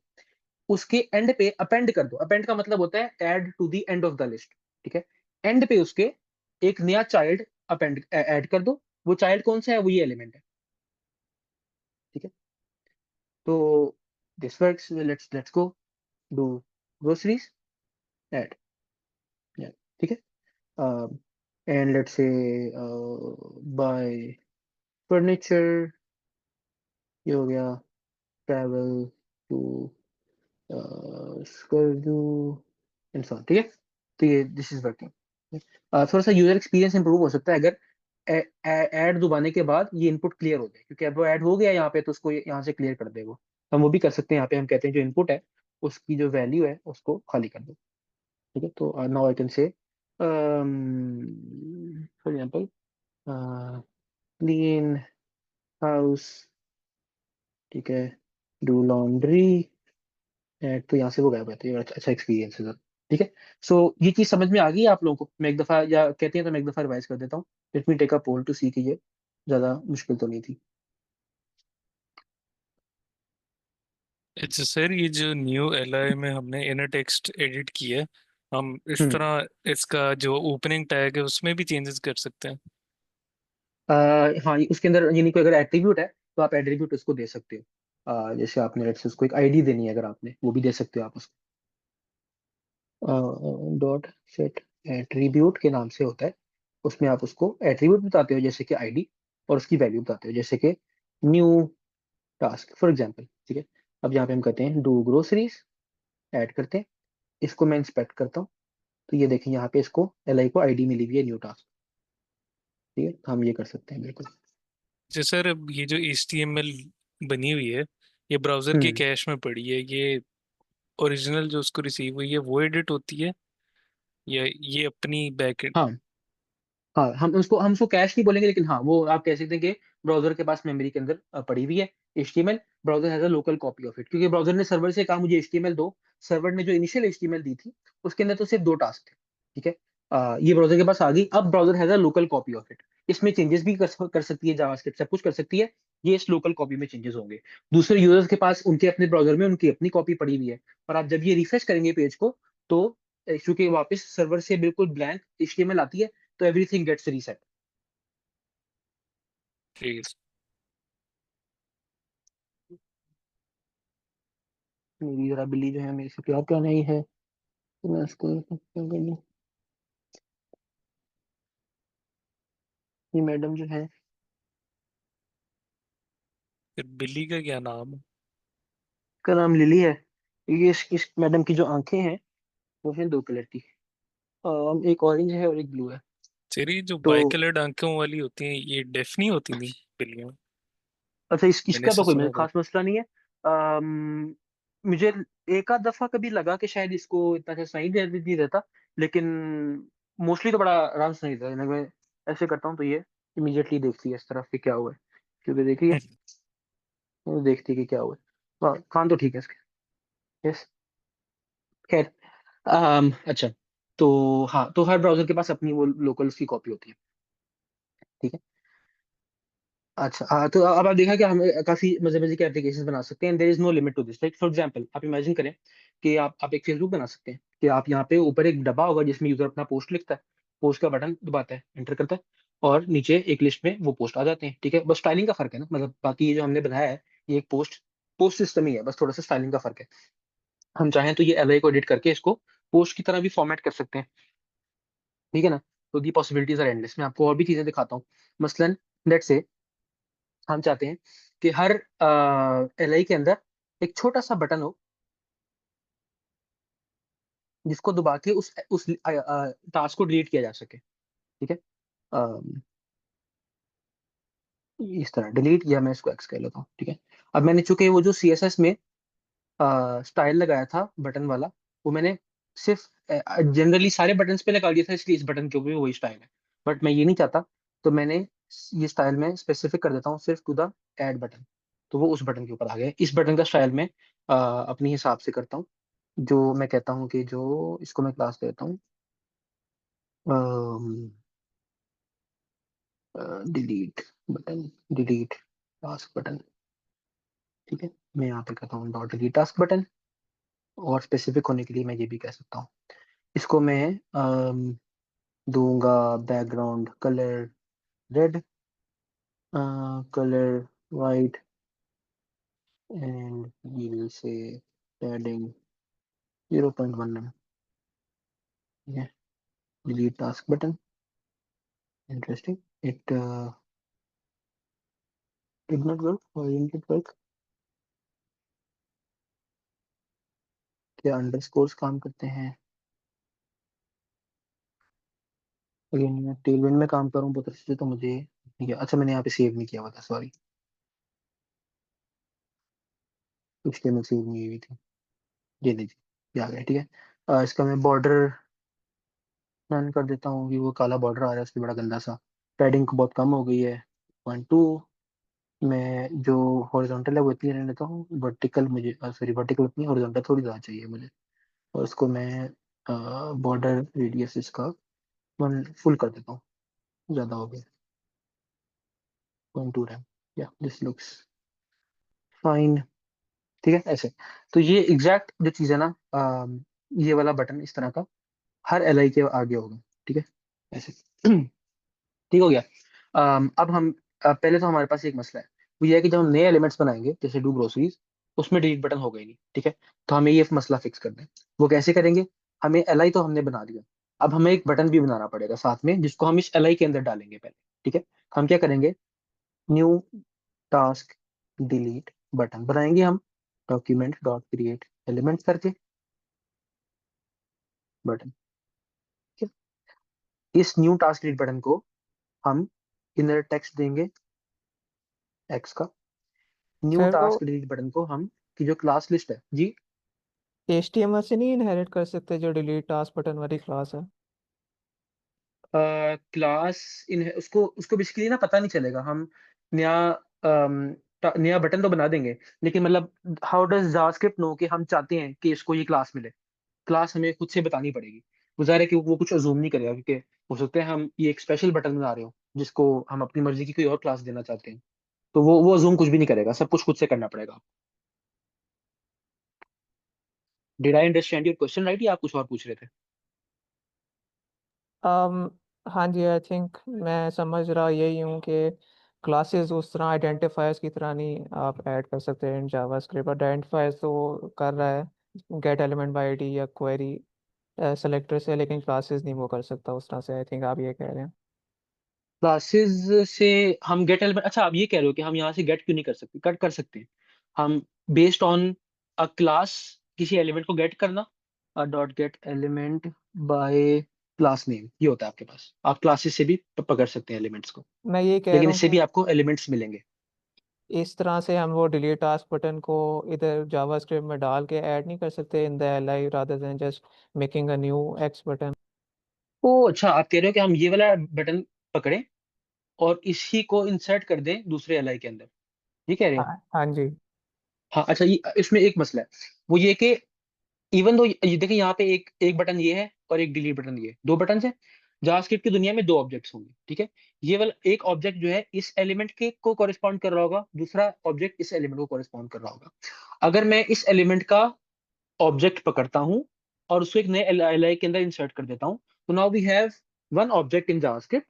उसके एंड पे अपेंड कर दो। अपेंड का मतलब होता है add to the end of the list, ठीक है। एंड पे उसके एक नया चाइल्ड अपेंड ऐड कर दो। वो चाइल्ड कौन सा है? वो ये एलिमेंट है, ठीक है। तो this works, let's go do groceries add, ठीक है। And let's say buy furniture, ये हो गया। Travel to Skardu and so on, ठीक है। तो ये दिस इज वर्किंग। थोड़ा सा यूजर एक्सपीरियंस इंप्रूव हो सकता है अगर ऐड दबाने के बाद ये इनपुट क्लियर हो जाए, क्योंकि अब वो ऐड हो गया यहाँ पे तो उसको यहाँ से क्लियर कर देगा। हम वो भी कर सकते हैं, यहाँ पे हम कहते हैं जो इनपुट है उसकी जो वैल्यू है उसको खाली कर दो, ठीक है। तो नाउ आई कैन से फॉर एग्जांपल क्लीन हाउस, ठीक है, डू लॉन्ड्री, तो यहाँ से वो गायब रहता है। ये अच्छा एक्सपीरियंस है सर, ठीक है। सो ये चीज समझ में आ गई है आप लोगों को? मैं एक दफा, या कहते हैं तो मैं एक दफा रिवाइज कर देता हूँ। Let me take a poll to see कि ये ज्यादा मुश्किल तो नहीं थी। अच्छा सर, ये जो न्यू एलआई में हमने इनर टेक्स्ट एडिट किया है, हम इस हम्म। तरह इसका जो ओपनिंग टैग है उसमें भी चेंजेस कर सकते हैं? हाँ, उसके अंदर यानी कोई अगर एट्रीब्यूट है तो आप एट्रीब्यूट उसको दे सकते हो। जैसे आपने लेट्स से उसको एक आईडी देनी है, अगर आपने वो भी दे सकते हो आप उसको। डॉट सेट एट्रीब्यूट के नाम से होता है। उसमें आप उसको एट्रीब्यूट बताते हो जैसे कि आईडी, और उसकी वैल्यू बताते हो जैसे कि न्यू टास्क फॉर एग्जाम्पल, ठीक है। अब यहाँ पे हम कहते हैं डू ग्रोसरीज, ऐड करते हैं। इसको मैं इंस्पेक्ट करता हूँ, तो ये देखें यहाँ पे इसको एल आई को आईडी मिली हुई है न्यू टास्क, ठीक है। तो हम ये कर सकते हैं बिल्कुल। अच्छा सर, अब ये जो HTML बनी हुई है, ये ब्राउजर के हम्म। कैश में पड़ी है, ये ओरिजिनल जो उसको रिसीव हुई है वो एडिट होती है, या ये अपनी बैकएंड? हाँ, हाँ, हम उसको कैश नहीं बोलेंगे, लेकिन हाँ वो आप कह सकते हैं कि ब्राउजर के पास मेमोरी के अंदर पड़ी हुई है HTML। Browser has a local copy of it, क्योंकि ब्राउजर ने सर्वर से कहा मुझे HTML दो। सर्वर ने जो इनिशियल HTML दी थी उसके अंदर तो सिर्फ दो टास्क थे, ठीक है। ये ब्राउजर के पास आ गई। अब browser has a local copy of it. इसमें चेंजेस भी कर सकती है, जावास्क्रिप्ट सब कुछ कर सकती है। ये इस लोकल कॉपी में चेंजेस होंगे। दूसरे यूजर्स के पास उनके अपने ब्राउजर में उनकी अपनी कॉपी पड़ी हुई है। और आप जब ये रिफ्रेश करेंगे पेज को, तो चूंकि वापस सर्वर से बिल्कुल ब्लैंक HTML आती है, तो एवरीथिंग गेट्स रीसेट। ठीक है। मेरी जरा बिल्ली जो है मेरे से प्यार क्यों नहीं है, तो मैं उसको क्या कर लूं। ये मैडम जो है, फिर बिल्ली का क्या नाम है? का नाम लिली है। ये इस मैडम की जो आंखें हैं वो हैं दो कलर की। एक ऑरेंज है और एक ब्लू है। तेरी जो तो बाई कलर्ड आंखों वाली होती हैं, ये डेफ नहीं होती थी बिल्लियाँ? अच्छा, मैंने इसका ऐसे तो कोई सुना था। खास मसला नहीं है। मुझे एक आध दफा कभी लगा कि शायद इसको इतना अच्छा सुनाई नहीं देता, लेकिन मोस्टली तो बड़ा आराम से सुनाई देता है। मैं ऐसे करता हूँ तो ये इमीडिएटली देखती है इस तरफ कि क्या हुआ है, क्योंकि देख रही है, वो देखती है कि क्या हुआ है। कान तो ठीक है इसके। यस, खैर। अच्छा, तो हाँ, तो हर ब्राउजर के पास अपनी वो लोकल उसकी कॉपी होती है, ठीक है। अच्छा, तो अब आप देखा कि हम काफी मजे मजे के एप्लीकेशन बना सकते हैं। There is no limit to this. Like for example, आप इमेजिन करें कि आप एक फेसबुक बना सकते हैं, कि आप यहाँ पे ऊपर एक डब्बा होगा जिसमें यूजर अपना पोस्ट लिखता है, पोस्ट का बटन दबाता है, एंटर करता है, और नीचे एक लिस्ट में वो पोस्ट आ जाते हैं, ठीक है। बस स्टाइलिंग का फर्क है ना, मतलब बाकी ये जो हमने बनाया है ये एक पोस्ट पोस्ट सिस्टम ही है, बस थोड़ा सा स्टाइलिंग का फर्क है। हम चाहें तो ये एलआई को एडिट करके इसको पोस्ट की तरह भी फॉर्मेट कर सकते हैं, ठीक है ना। तो दी पॉसिबिलिटीज आर एंडलेस। मैं आपको और भी चीजें दिखाता हूँ। मसलन लेट्स से हम चाहते हैं कि हर एलआई के अंदर एक छोटा सा बटन हो, जिसको दबा के उस टास्क को डिलीट किया जा सके, ठीक है। अम, इस तरह डिलीट किया, मैं इसको एक्स कह लेता हूँ, ठीक है। अब मैंने चूंकि वो जो CSS में स्टाइल लगाया था बटन वाला, वो मैंने सिर्फ जनरली सारे बटन्स पे लगा दिया था, इसलिए इस बटन के ऊपर भी वही स्टाइल है। बट मैं ये नहीं चाहता, तो मैंने ये स्टाइल में स्पेसिफिक कर देता हूँ सिर्फ टू द ऐड बटन, तो वो उस बटन के ऊपर आ गया। इस बटन का स्टाइल में अपने हिसाब से करता हूँ, जो मैं कहता हूँ कि जो इसको मैं क्लास देता हूँ delete button, delete task button, ठीक है। मैं यहाँ पे कहता हूँ डॉट डिलीट टास्क बटन, और स्पेसिफिक होने के लिए मैं ये भी कह सकता हूँ, इसको मैं दूंगा background colour red, colour white, and we will say padding 0.1 mm, ठीक है। Delete task button, interesting, it did not work, और डिड इट वर्क, क्या अंडरस्कोर्स काम करते हैं? अगेन मैं टेलविंड में काम कर रहा हूँ बहुत अच्छे से, तो मुझे ठीक है। अच्छा, मैंने यहाँ पे सेव नहीं किया हुआ था, सॉरी, HTML सेव नहीं हुई थी, ये लीजिए, ये आ गया, ठीक है। इसका मैं बॉर्डर रन कर देता हूँ कि वो काला बॉर्डर आ रहा है, उसकी बड़ा गंदा सा, पैडिंग बहुत कम हो गई है, 0.2। मैं जो हॉरिजॉन्टल है वो इतनी रहने देता हूँ, वर्टिकल मुझे सॉरी वर्टिकल इतनी, हॉरिजॉन्टल थोड़ी ज़्यादा चाहिए मुझे, और इसको मैं बॉर्डर रेडियस इसका 1 फुल कर देता हूँ, ज़्यादा हो गया, 0.2 रैम, या दिस लुक्स फाइन, ठीक है। ऐसे तो ये एग्जैक्ट जो चीज़ है ना, ये वाला बटन इस तरह का हर LI के आगे होगा, ठीक है, ऐसे। ठीक हो गया। अब हम पहले तो हमारे पास एक मसला है, वो ये है कि जब हम नए एलिमेंट्स बनाएंगे जैसे डू ग्रोसरीज, उसमें डिलीट बटन होगा ही नहीं, ठीक है। तो हमें ये मसला फिक्स करना है। वो कैसे करेंगे? हमें LI तो हमने बना दिया, अब हमें एक बटन भी बनाना पड़ेगा साथ में, जिसको हम इस LI के अंदर डालेंगे पहले, ठीक है। तो हम क्या करेंगे, न्यू टास्क डिलीट बटन बनाएंगे हम, डॉक्यूमेंट डॉट क्रिएट एलिमेंट करके बटन, ठीक है। इस न्यू टास्क डिलीट बटन को हम इनर टेक्स्ट देंगे एक्स का, न्यू सर वो टास्क डिलीट बटन को हम की जो क्लास लिस्ट है जी, HTML से नहीं इनहेरिट कर सकते जो डिलीट टास्क बटन वाली क्लास है? क्लास इन उसको उसको बेसिकली ना पता नहीं चलेगा, हम नया नया बटन तो बना देंगे, लेकिन मतलब हाउ डज जावास्क्रिप्ट नो कि हम चाहते हैं कि इसको ये क्लास मिले? क्लास हमें खुद से बतानी पड़ेगी। वो ज़ाहिर है कि वो कुछ अजूम नहीं करेगा, क्योंकि हो सकता है हम ये एक स्पेशल बटन बना रहे हो जिसको हम अपनी मर्जी की कोई और क्लास देना चाहते हैं, तो वो अजूम कुछ भी नहीं करेगा, सब कुछ खुद से करना पड़ेगा। Did I understand your question right, या आप कुछ और पूछ रहे थे? um, हाँ जी, आई थिंक मैं समझ रहा यही हूँ कि क्लासेस उस तरह आइडेंटिफायर्स की तरह नहीं आप ऐड कर सकते हैं जावास्क्रिप्ट। आइडेंटिफायर्स तो कर रहा है गेट एलिमेंट बाय आईडी या क्वेरी सेलेक्टर से, लेकिन क्लासेस नहीं वो कर सकता उस तरह से। आई थिंक आप ये कह रहे हैं। क्लासेस से हम गेट एलिमेंट, अच्छा आप ये कह रहे हो कि हम यहाँ से गेट क्यों नहीं कर सकते? कट कर सकते हैं हम, बेस्ड ऑन अ क्लास, किसी एलिमेंट को गेट करना, dot get element bye class name, ये होता है आपके पास, आप क्लासेस से भी पकड़ सकते हैं एलिमेंट्स को, मैं ये कह लेकिन रहा हूँ इससे भी कि आपको एलिमेंट्स मिलेंगे। इस तरह से हम वो डिलीट टास्क बटन को इधर जावास्क्रिप्ट में डाल के ऐड नहीं कर सकते in the LI rather than just making a new X button? ओ अच्छा, आप कह रहे हो कि हम ये वाला बटन पकड़ें और इसी को इंसर्ट कर दें दूसरे LI के अंदर, ये कह रहे हैं? हाँ हाँ जी। हाँ अच्छा, ये इसमें एक मसला है, वो ये कि इवन दो ये देखिए, यहाँ पे एक एक बटन ये है और एक डिलीट बटन ये है, दो बटन है। जावास्क्रिप्ट की दुनिया में दो ऑब्जेक्ट्स होंगे, ठीक है। ये वाला एक ऑब्जेक्ट जो है इस एलिमेंट के को कॉरेस्पॉन्ड कर रहा होगा, दूसरा ऑब्जेक्ट इस एलिमेंट को कॉरेस्पॉन्ड कर रहा होगा। अगर मैं इस एलिमेंट का ऑब्जेक्ट पकड़ता हूँ और उसको एक नए LI के अंदर इंसर्ट कर देता हूँ, तो now we have one object in JavaScript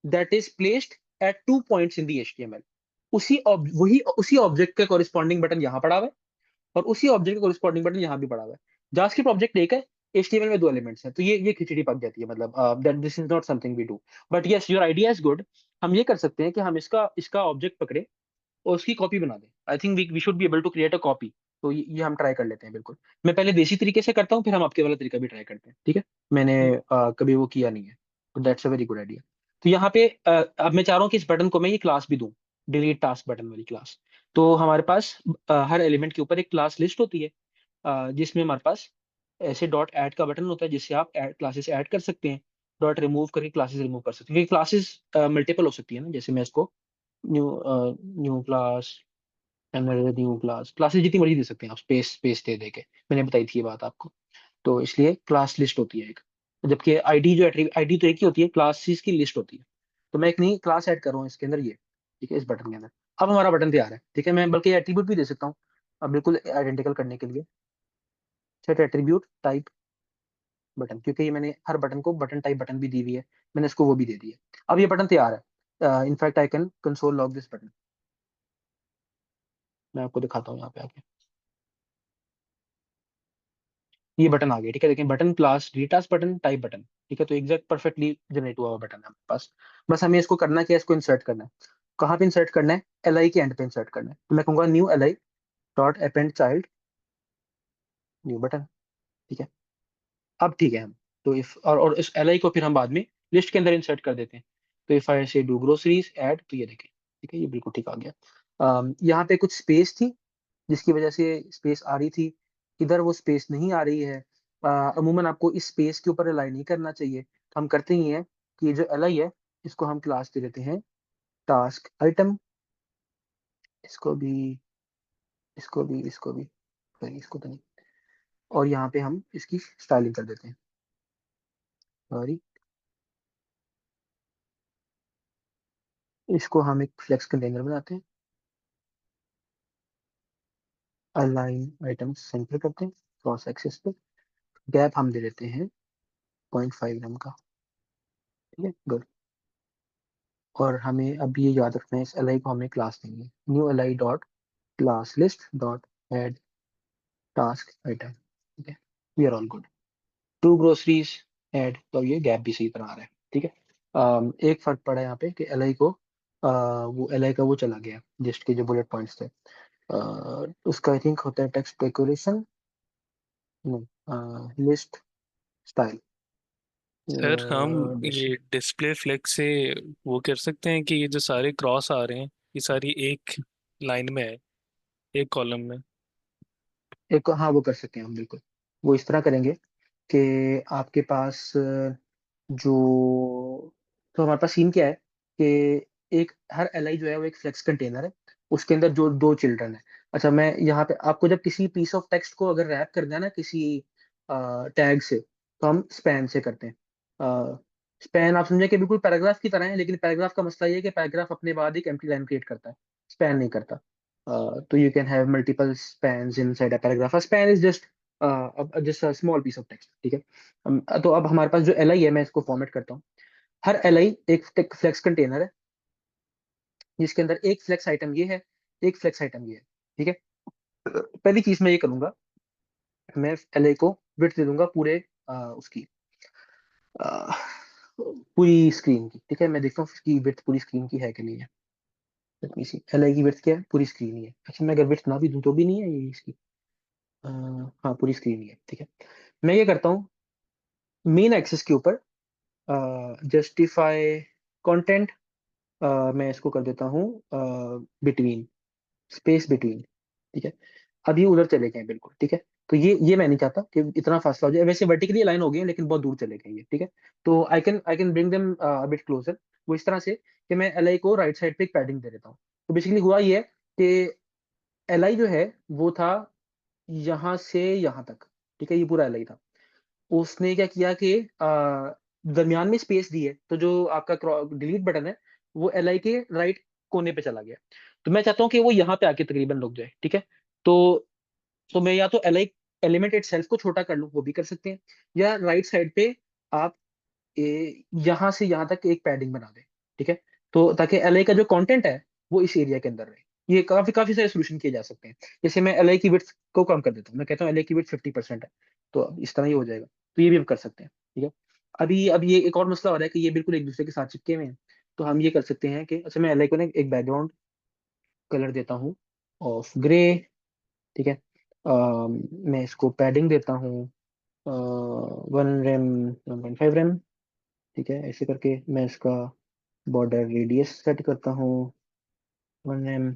that is placed at 2 points in the HTML। वही उसी ऑब्जेक्ट के कॉरेस्पॉन्डिंग बटन यहाँ पड़ा हुआ है, और उसी ऑब्जेक्ट का कॉरेस्पॉन्डिंग बटन यहाँ भी पड़ा हुआ है। जावास्क्रिप्ट ऑब्जेक्ट एक है, HTML में दो एलिमेंट्स हैं, तो ये खिचड़ी पक जाती है, मतलब that this is not something we do. But yes, your idea is good. हम ये कर सकते हैं कि हम इसका इसका ऑब्जेक्ट पकड़े और उसकी कॉपी बना दें। I think we should be able to create a copy तो ये हम ट्राई कर लेते हैं बिल्कुल। मैं पहले देसी तरीके से करता हूँ, फिर हम आपके वाला तरीका भी ट्राई करते हैं, ठीक है। मैंने कभी वो किया नहीं है, तो that's a very good idea. तो यहाँ पे अब मैं चाह रहा हूँ कि इस बटन को मैं ये क्लास भी दूं, डिलीट टास्क बटन वाली क्लास। तो हमारे पास हर एलिमेंट के ऊपर एक क्लास लिस्ट होती है, जिसमें हमारे पास ऐसे डॉट ऐड का बटन होता है, जिससे आप क्लासेस ऐड कर सकते हैं। डॉट रिमूव करके क्लासेस रिमूव कर सकते हैं, क्योंकि क्लासेस मल्टीपल हो सकती है ना। जैसे मैं इसको new new class, new classes जितनी मर्जी दे सकते हैं आप, स्पेस स्पेस दे दे के। मैंने बताई थी ये बात आपको। तो इसलिए क्लास लिस्ट होती है एक, जबकि आईडी जो आईडी तो एक ही होती है, क्लासेस की लिस्ट होती है। तो मैं एक नई क्लास ऐड कर रहा हूँ इसके अंदर, ये ठीक है, इस बटन के अंदर। अब हमारा बटन तैयार है, ठीक है। मैं बल्कि एट्रीब्यूट भी दे सकता हूँ अब, बिल्कुल आइडेंटिकल करने के लिए। सेट एट्रीब्यूट टाइप बटन, क्योंकि ये मैंने हर बटन को बटन टाइप बटन भी दी हुई है, मैंने इसको वो भी दे दी है। अब ये बटन तैयार है। In fact I can console log this button. मैं आपको दिखाता हूँ यहाँ पे आके, ये बटन आ गया, ठीक है। देखें, button class delete button type button, ठीक है। तो एग्जैक्ट परफेक्टली जनरेट हुआ हुआ बटन है हमारे पास। बस हमें इसको करना क्या है, इसको इंसर्ट करना है। कहाँ पे इंसर्ट करना है? एल आई के एंड पे इंसर्ट करना है। तो मैं कहूंगा new L I dot append child new button, ठीक है। अब ठीक है हम, तो इफ और इस एल आई को फिर हम बाद में लिस्ट के अंदर इंसर्ट कर देते हैं। तो इफ आई से डू ग्रोसरीज ऐड, तो ये देखें, ठीक है, ये बिल्कुल ठीक आ गया। यहाँ पे कुछ स्पेस थी, जिसकी वजह से स्पेस आ रही थी, इधर वो स्पेस नहीं आ रही है। अमूमन आपको इस स्पेस के ऊपर रिलाई नहीं करना चाहिए, तो हम करते ही हैं कि ये जो एल आई है, इसको हम क्लास दे देते हैं टास्क आइटम। इसको भी, इसको भी सॉरी, इसको तो नहीं। और यहाँ पे हम इसकी स्टाइलिंग कर देते हैं, सॉरी। इसको हम एक फ्लेक्स कंटेनर बनाते हैं, अलाइन आइटम सेंटर करते हैं क्रॉस एक्सेस पे। गैप हम दे देते हैं 0.5 का, ठीक है, गुड। और हमें अब ये याद रखना है, इस एल आई को हमें क्लास देंगे, new L I dot class list dot add task item, ठीक है। We are all good. To groceries add, तो ये गैप भी सही तरह आ रहा है, ठीक है। एक फर्क पड़ा है यहाँ पे कि एल आई को वो एल आई का वो चला गया, लिस्ट के जो बुलेट पॉइंट्स थे। उसका आई थिंक होता है टेक्स्ट डेकोरेशन, नहीं, लिस्ट स्टाइल। सर हम ये डिस्प्ले फ्लेक्स से वो कर सकते हैं कि ये जो सारे क्रॉस आ रहे हैं ये सारी एक लाइन में है, एक कॉलम में। एक, हाँ, वो कर सकते हैं हम बिल्कुल। वो इस तरह करेंगे कि आपके पास जो, तो हमारे पास सीन क्या है कि एक हर एल आई जो है वो एक फ्लेक्स कंटेनर है, उसके अंदर जो दो चिल्ड्रन है। अच्छा, मैं यहाँ पे आपको जब किसी पीस ऑफ टेक्स्ट को अगर रैप करना है ना किसी टैग से, तो हम स्पैन से करते हैं। स्पैन आप समझे कि बिल्कुल पैराग्राफ की तरह है, लेकिन पैराग्राफ का मसला ये है कि पैराग्राफ अपने बाद एक एम्प्टी लाइन क्रिएट करता है, स्पैन नहीं करता। तो you can have multiple spans inside a paragraph. A span is just a small piece of text, ठीक है। तो अब हमारे पास जो एल आई है, मैं इसको फॉर्मेट करता हूँ। हर एल आई एक फ्लेक्स कंटेनर है, जिसके अंदर एक फ्लेक्स आइटम ये है, एक फ्लेक्स आइटम ये है, ठीक है। पहली चीज मैं ये करूंगा, मैं एल आई को विड्थ दे दूंगा पूरे उसकी अ, पूरी स्क्रीन की, ठीक है। मैं देखता हूँ इसकी विड्थ पूरी स्क्रीन की है कि नहीं है। Let me C, L I की विड्थ क्या है? पूरी स्क्रीन ही है। अच्छा, मैं अगर विड्थ ना भी दूं तो भी नहीं है ये इसकी, हाँ, पूरी स्क्रीन ही है, ठीक है। मैं ये करता हूँ, मेन एक्सेस के ऊपर जस्टिफाई कंटेंट, मैं इसको कर देता हूँ बिटवीन, स्पेस बिटवीन, ठीक है। अब ये उधर चले गए बिल्कुल, ठीक है। तो ये मैं नहीं चाहता कि इतना फासला हो जाए। वैसे वर्टिकली लाइन हो गई है, लेकिन बहुत दूर चले गए ये, ठीक है। तो I can bring them bit closer, वो इस तरह से कि मैं एल आई को राइट साइड पे एक पैडिंग दे देता हूँ। तो बेसिकली हुआ ये है कि एल आई जो है वो था यहाँ से यहाँ तक, ठीक है, ये पूरा एल आई था। उसने क्या किया कि दरमियान में स्पेस दी है, तो जो आपका डिलीट बटन है वो एल आई के राइट कोने पे चला गया। तो मैं चाहता हूँ कि वो यहाँ पे आके तकरीबन रुक जाए, ठीक है। तो मैं या तो L I element it self को छोटा कर लूँ, वो भी कर सकते हैं, या राइट साइड पे आप यहाँ से यहाँ तक एक पैडिंग बना दें, ठीक है। तो ताकि एल आई का जो कंटेंट है वो इस एरिया के अंदर रहे। ये काफी काफी सारे सोल्यूशन किए जा सकते हैं। जैसे मैं एल आई की विड्थ को कम कर देता हूँ, मैं कहता हूँ एल आई की विड्थ 50% है, तो अब इस तरह ही हो जाएगा। तो ये भी हम कर सकते हैं, ठीक है। अब ये एक और मसला हो रहा है कि ये बिल्कुल एक दूसरे के साथ चिपके हुए हैं। तो हम ये कर सकते हैं कि, अच्छा, मैं एल आई को ना एक बैकग्राउंड कलर देता हूँ ऑफ ग्रे, ठीक है। मैं इसको पैडिंग देता हूँ 1 रैम 1.5 रैम। ठीक है, ऐसे करके मैं इसका बॉर्डर रेडियस सेट करता हूँ 1 रैम।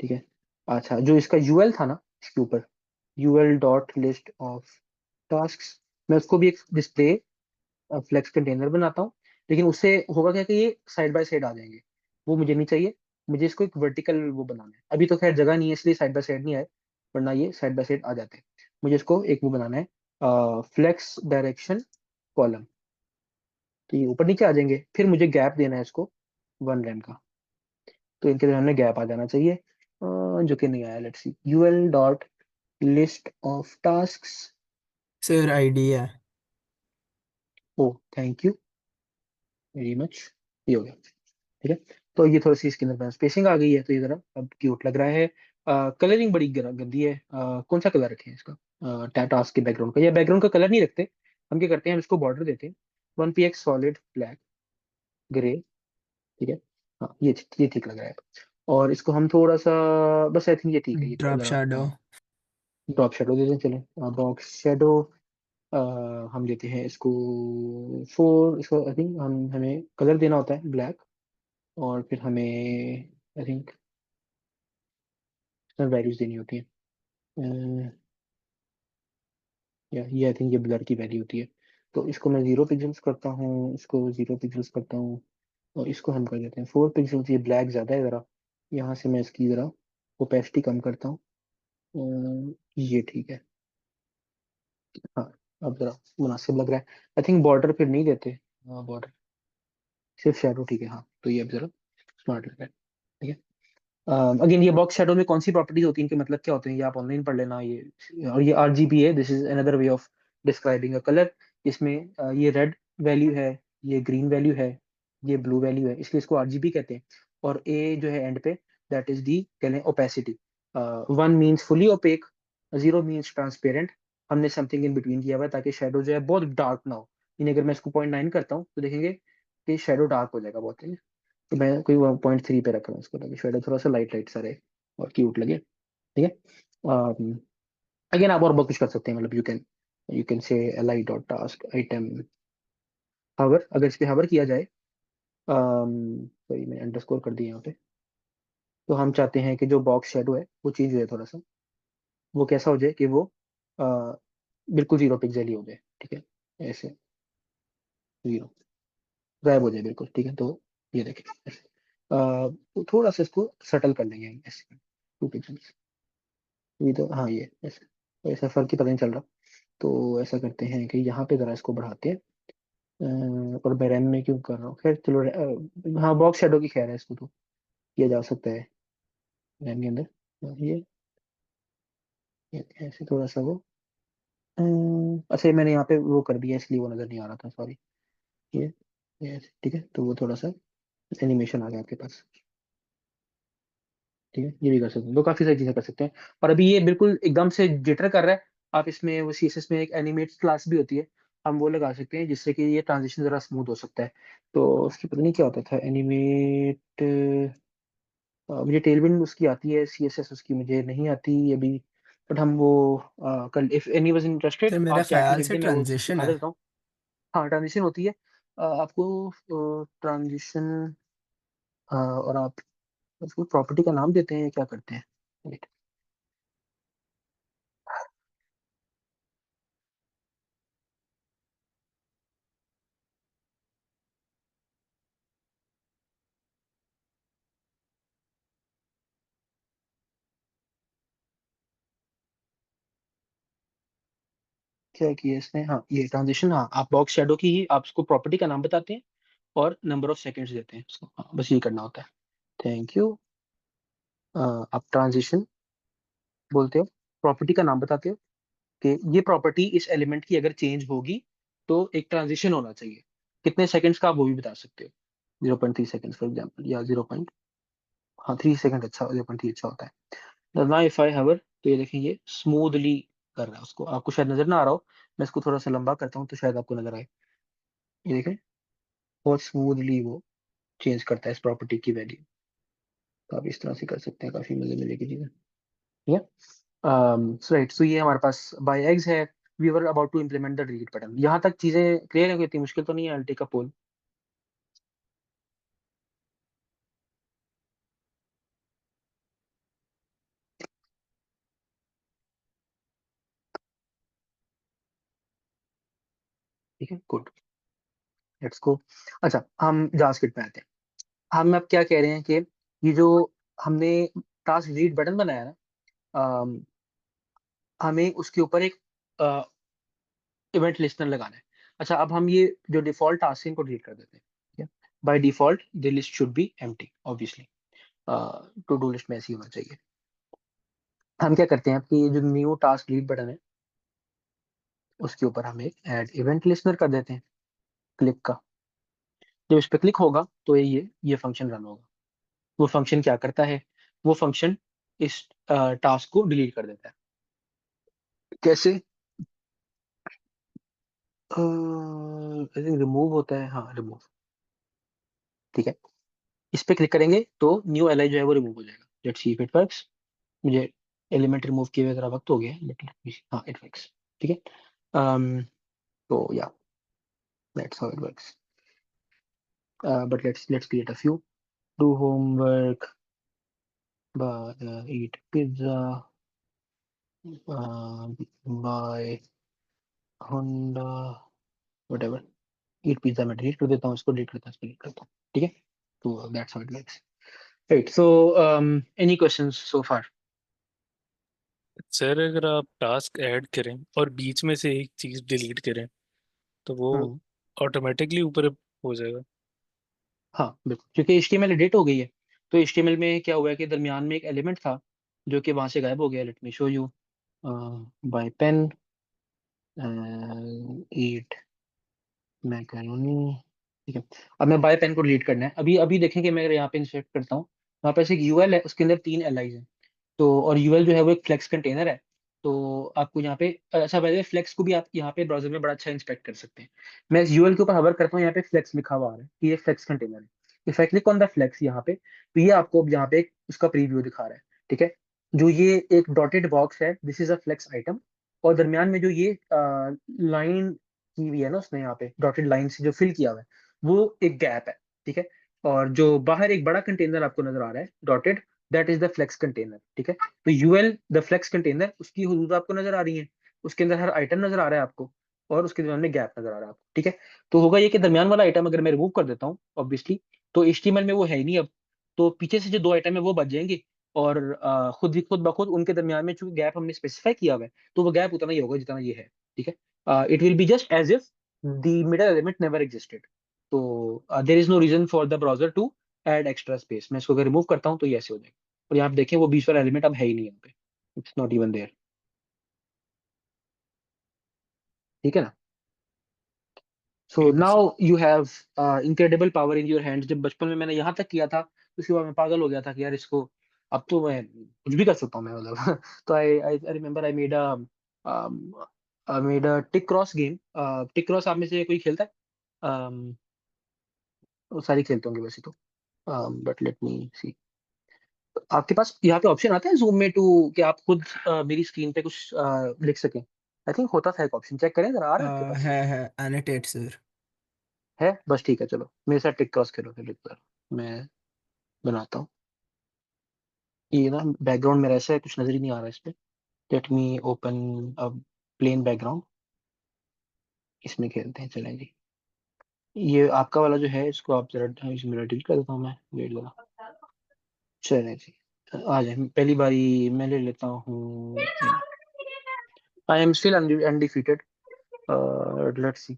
ठीक है। अच्छा, जो इसका यूएल था ना इसके ऊपर, UL dot list of task, मैं उसको भी एक डिस्प्ले फ्लेक्स कंटेनर बनाता हूँ। लेकिन उससे होगा क्या कि ये साइड बाय साइड आ जाएंगे, वो मुझे नहीं चाहिए। मुझे इसको एक वर्टिकल वो बनाना है। अभी तो खैर जगह नहीं है इसलिए साइड बाय साइड नहीं आए, वरना ये साइड बाय साइड आ जाते हैं। मुझे इसको एक वो बनाना है, फ्लेक्स डायरेक्शन कॉलम। तो ये ऊपर नीचे आ जाएंगे। फिर मुझे गैप देना है इसको 1 रैम का। तो इनके दरम्यान में गैप आ जाना चाहिए, जो कि नहीं आया। Let's see, UL dot list of task. Sir idea. Oh thank you very much. ये हो गया। ठीक है। तो ये थोड़ी सी इसके अंदर स्पेसिंग आ गई है, तो ये जरा अब क्यूट लग रहा है। कलरिंग बड़ी गंदी है। कौन सा कलर रखें इसका? टास्क के बैकग्राउंड का, या बैकग्राउंड का कलर नहीं रखते। हम क्या करते हैं, हम इसको बॉर्डर देते हैं 1px सॉलिड ब्लैक ग्रे। ठीक है। हाँ, ये ठीक लग रहा है। और इसको हम थोड़ा सा, बस आई थिंक ये ठीक है, ये ड्रॉप जरा शैडो। ड्रॉप शेडो दे दें। चलो बॉक्स शेडो हम देते हैं इसको 4। इसको आई थिंक हमें कलर देना होता है ब्लैक, और फिर हमें आई थिंक वैल्यूज देनी होती है। या ये आई थिंक ये ब्लर की वैल्यू होती है। तो इसको मैं 0 पिक्सल्स करता हूँ, इसको 0 पिक्सल्स करता हूँ, और इसको हम कर देते हैं 4 पिक्सल्स। ये ब्लैक ज़्यादा है ज़रा, यहाँ से मैं इसकी ज़रा ओपेसिटी कम करता हूँ। ये ठीक है। हाँ, अब ज़रा मुनासिब लग रहा है। आई थिंक बॉर्डर फिर नहीं देते, बॉर्डर सिर्फ शेडो ठीक है। हाँ, तो ये अब ज़रा स्मार्ट लग रहा है। ठीक है। अगेन, ये बॉक्स शैडो में कौन सी प्रॉपर्टीज होती हैं, इनके मतलब क्या होते हैं, ये आप ऑनलाइन पढ़ लेना। ये और ये आरजीबी है, this is another way of describing a colour. इसमें ये रेड वैल्यू है, ये ग्रीन वैल्यू है, ये ब्लू वैल्यू है, इसलिए इसको आरजीबी कहते हैं। और ए जो है एंड पे, दैट इज दी कह लें opacity. 1 means fully opaque, 0 means transparent. हमने समथिंग इन बिटवीन किया हुआ है ताकि शेडो जो है बहुत डार्क ना हो। यानी अगर मैं इसको 0.9 करता हूँ तो देखेंगे कि शेडो डार्क हो जाएगा बहुत। तो मैं कोई 1.3 पे रख रहा हूँ इसको, ताकि शेडो थोड़ा सा लाइट लाइट सा रहे और क्यूट लगे। ठीक है। अगेन आप और बहुत कुछ कर सकते हैं, मतलब you can say li dot task item hover. अगर इस पे हावर किया जाए, सॉरी मैंने अंडरस्कोर कर दिया यहाँ पे, तो हम चाहते हैं कि जो बॉक्स शेडो है वो चेंज हो जाए थोड़ा सा। वो कैसा हो जाए कि वो अ, बिल्कुल 0 पिक्सल ही हो जाए। ठीक है, ऐसे 0 गायब हो जाए बिल्कुल। ठीक है, तो ये देखें ऐसे। तो थोड़ा सा इसको सटल कर लेंगे हम ऐसे 2 पिक्सल। ये तो हाँ, ये ऐसे तो ऐसा फर्क ही पता नहीं चल रहा। तो ऐसा करते हैं कि यहाँ पे जरा इसको बढ़ाते हैं। और मैं रैम में क्यों कर रहा हूँ, खैर चलो हाँ, बॉक्स शेडो की खैर है, इसको तो किया जा सकता है रैम के अंदर। ये ऐसे थोड़ा सा वो अच्छा, ये मैंने यहाँ पे वो कर दिया इसलिए वो नजर नहीं आ रहा था, सॉरी। ये ऐसे, ठीक है, तो वो थोड़ा सा एनिमेशन आ गया आपके पास। ठीक है, ये भी कर सकते हैं, तो काफी सारी चीजें कर सकते हैं। और अभी ये बिल्कुल एकदम से जिटर कर रहा है। आप इसमें वो सीएसएस में एक एनिमेट क्लास भी होती है, हम वो लगा सकते हैं जिससे कि ये ट्रांजिशन जरा स्मूथ हो सकता है। तो उसकी पता नहीं क्या होता था, एनिमेट। मुझे टेलविंड उसकी आती है, सीएसएस उसकी मुझे नहीं आती अभी। बट हम वो कल, if any was interested, sir मेरे आप चैट में ख्याल लिख से दें, मैं वो ट्रांजिशन सिखा है। देता हूँ। हाँ, ट्रांजिशन होती है। आपको ट्रांजिशन, और आप उसको प्रॉपर्टी का नाम देते हैं, क्या करते हैं? Wait, क्या किया इसने? हाँ, ये ट्रांजिशन। हाँ, आप बॉक्स शेडो की ही आप उसको प्रॉपर्टी का नाम बताते हैं और नंबर ऑफ सेकंड्स देते हैं उसको। हाँ, बस ये करना होता है। Thank you. आप ट्रांजिशन बोलते हो, प्रॉपर्टी का नाम बताते हो कि ये प्रॉपर्टी इस एलिमेंट की अगर चेंज होगी तो एक ट्रांजिशन होना चाहिए। कितने सेकंड्स का आप वो भी बता सकते हो, 0.3 सेकंड फॉर एग्जाम्पल, या 0. हाँ, 3 सेकंड अच्छा, 0.3 अच्छा होता है। ना इफ आई हैवर, तो ये देखें ये स्मूथली कर रहा है उसको। आपको शायद नजर ना आ रहा हो, मैं इसको थोड़ा सा लंबा करता हूँ तो शायद आपको नजर आए। ये देखें, बहुत स्मूथली वो चेंज करता है इस प्रॉपर्टी की वैल्यू। तो आप इस तरह से कर सकते हैं, काफी मजे मजे की चीजें। ठीक है। राइट, सो ये हमारे पास बाय एग्स है, we were about to implement the delete button. यहाँ तक चीजें क्लियर है, कोई इतनी मुश्किल तो नहीं है? आई विल टेक अ पोल। ठीक है, गुड, लेट्स गो। अच्छा, हम जावास्क्रिप्ट पे आते हैं। हम अब क्या कह रहे हैं कि ये जो हमने टास्क डिलीट बटन बनाया ना, अम, हमें उसके ऊपर एक इवेंट लिस्टनर लगाना है। अच्छा, अब हम ये जो डिफॉल्ट टास्क है इनको डिलीट कर देते हैं, ठीक है? By default the list should be empty, obviously to do list में ऐसे ही होना चाहिए। हम क्या करते हैं कि ये जो न्यू टास्क डिलीट बटन है उसके ऊपर हम एक ऐड इवेंट लिस्टनर कर देते हैं, क्लिक का। जब इस पर क्लिक होगा तो ये फंक्शन रन होगा। वो फंक्शन क्या करता है? वो फंक्शन इस टास्क को डिलीट कर देता है। कैसे? आई थिंक रिमूव होता है, हाँ रिमूव, ठीक है। इस पे क्लिक करेंगे तो न्यू एल जो है वो रिमूव हो जाएगा। Let's see if it works. मुझे एलिमेंट रिमूव किए हुए जरा वक्त हो गया है, बट हाँ इट वर्क्स, ठीक है। तो या that's how it works. But let's create a few. Do homework, eat pizza, buy Honda, whatever. Eat pizza मैं डिलीट कर देता हूँ, इसको डिलीट करता हूँ, इसको डिलीट करता हूँ, ठीक है। तो that's how it works. Right. So any questions so far? Sir अगर आप टास्क ऐड करें और बीच में से एक चीज डिलीट करें तो वो हम्म, ऑटोमेटिकली ऊपर हो जाएगा। हाँ बिल्कुल, क्योंकि HTML एडिट हो गई है। तो HTML में क्या हुआ है कि दरमियान में एक एलिमेंट था जो कि वहां से गायब हो गया। Let me show you. Buy pen eat macaroni, ठीक है। अब मैं बाय पेन को डिलीट करना है। अभी अभी देखें कि मैं यहाँ पे इंसर्ट करता हूँ, वहाँ पे एक यूएल है, उसके अंदर 3 एलाइज हैं। तो और यूएल जो है वो एक फ्लेक्स कंटेनर है। तो आपको यहाँ पे अच्छा, वैसे फ्लेक्स को भी आप यहाँ पे ब्राउजर में बड़ा अच्छा इंस्पेक्ट कर सकते हैं। मैं इस यूएल के ऊपर हवर करता हूँ, यहाँ पे फ्लेक्स लिखा हुआ आ रहा है कि ये फ्लेक्स कंटेनर है। If I click on the flex यहाँ पे, तो ये आपको अब यहाँ पे उसका प्रीव्यू दिखा रहा है, ठीक है। जो ये एक डॉटेड बॉक्स है, this is a flex item. और दरमियान में जो ये लाइन की हुई है ना, उसने यहाँ पे डॉटेड लाइन से जो फिल किया हुआ है, वो एक गैप है, ठीक है। और जो बाहर एक बड़ा कंटेनर आपको नजर आ रहा है dotted, that is the flex container, ठीक है। तो यूएल द फ्लेक्स कंटेनर, उसकी हदूद आपको नजर आ रही है, उसके अंदर हर आइटम नजर आ रहा है आपको, और उसके दरमियान में गैप नजर आ रहा है आपको, ठीक है। तो होगा ये कि दरमियान वाला आइटम अगर मैं रिमूव कर देता हूँ ऑब्वियसली, तो एचटीएमएल में वो है ही नहीं अब। तो पीछे से जो 2 आइटम है वो बच जाएंगे, और खुद ही खुद ब खुद उनके दरमियान में चूंकि गैप हमने स्पेसिफाई किया हुआ है, तो वो गैप उतना ही होगा जितना ये है, ठीक है। It will be just as if the middle element never existed. तो there is no reason for the browser to add extra space. मैं इसको अगर रिमूव करता हूँ तो ये ऐसे हो जाएगा। और यहाँ पे देखें वो बीच वाला एलिमेंट अब है ही नहीं यहाँ पे, इट्स नॉट इवन देयर, ठीक है ना। सो ठीक है sir. Now you have incredible power in your hands. जब बचपन में मैंने यहाँ तक किया था, उसके बाद मैं पागल हो गया था कि यार इसको, अब तो मैं कुछ भी कर सकता हूँ मैं, मतलब तो I remember I made a tick cross game. Tick cross आप में से कोई खेलता है? um, वो सारी खेलते होंगे वैसे तो, बट लेट मी सी। आपके पास यहाँ पे ऑप्शन आता है जूम में टू, कि आप खुद मेरी स्क्रीन पे कुछ लिख सकें? आई थिंक होता था एक ऑप्शन, चेक करें जरा, आ रहा है आपके पास? है एनोटेट सर। है, बस ठीक है, चलो मेरे साथ टिक क्रॉस करो फिर एक बार, मैं बनाता हूँ। ये ना बैकग्राउंड मेरा ऐसा है, कुछ नजर ही नहीं आ रहा इस पे। Let me open a plain background, इसमें खेलते हैं, चलें जी। ये आपका वाला जो है, इसको आप जरा इसमें डिलीट कर देता हूँ मैं, वेट जरा, चलें जी। आ जाए, पहली बारी मैं ले लेता हूँ। I am still undefeated. Let's see,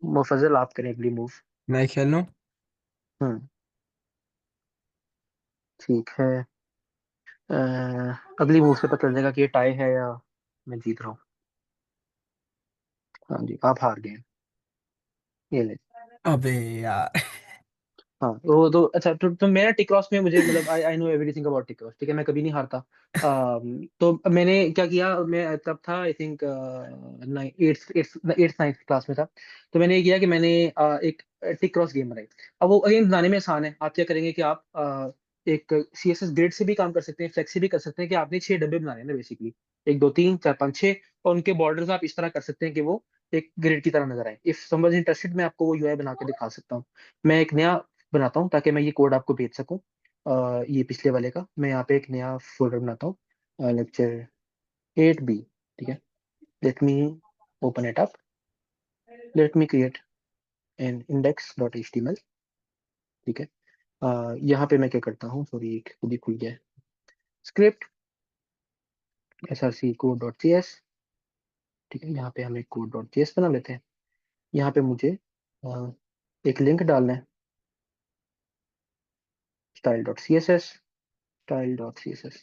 Mufazzal आप करें अगली मूव। मैं खेलूं? हम्म, ठीक है। अगली मूव से पता चल जाएगा कि ये टाई है या मैं जीत रहा हूँ। हाँ जी, आप हार गए हैं। ये ले। अबे यार। हाँ वो तो अच्छा, तो मेरा टिक क्रॉस में मुझे मतलब I I know everything about tick cross, ठीक है, मैं कभी नहीं हारता। तो मैंने क्या किया, मैं तब था I think eighth ninth class में था। तो मैंने ये किया कि मैंने एक टिक क्रॉस गेम बनाई। अब वो अगेन बनाने में आसान है। आप क्या करेंगे कि आप एक CSS ग्रिड से भी काम कर सकते हैं, फ्लेक्स से भी कर सकते हैं, कि आपने 6 डब्बे बनाने हैं ना बेसिकली, 1 2 3 4 5 6, और उनके बॉर्डर्स आप इस तरह कर सकते हैं कि वो एक ग्रिड की तरह नजर आए। इफ समवन इंटरेस्टेड, मैं आपको वो UI बना के दिखा सकता हूँ। मैं एक नया बनाता हूँ ताकि मैं ये कोड आपको भेज सकूँ। ये पिछले वाले का मैं यहाँ पे एक नया फोल्डर बनाता हूँ, lecture 8B, ठीक है। Let me open it up, let me create an index.html, ठीक है। यहाँ पे मैं क्या करता हूँ, सॉरी खुद ही खुल गया है, स्क्रिप्ट src code.js, ठीक है। यहाँ पे हम एक code.js बना लेते हैं। यहाँ पे मुझे एक लिंक डालना है, style.css, style.css,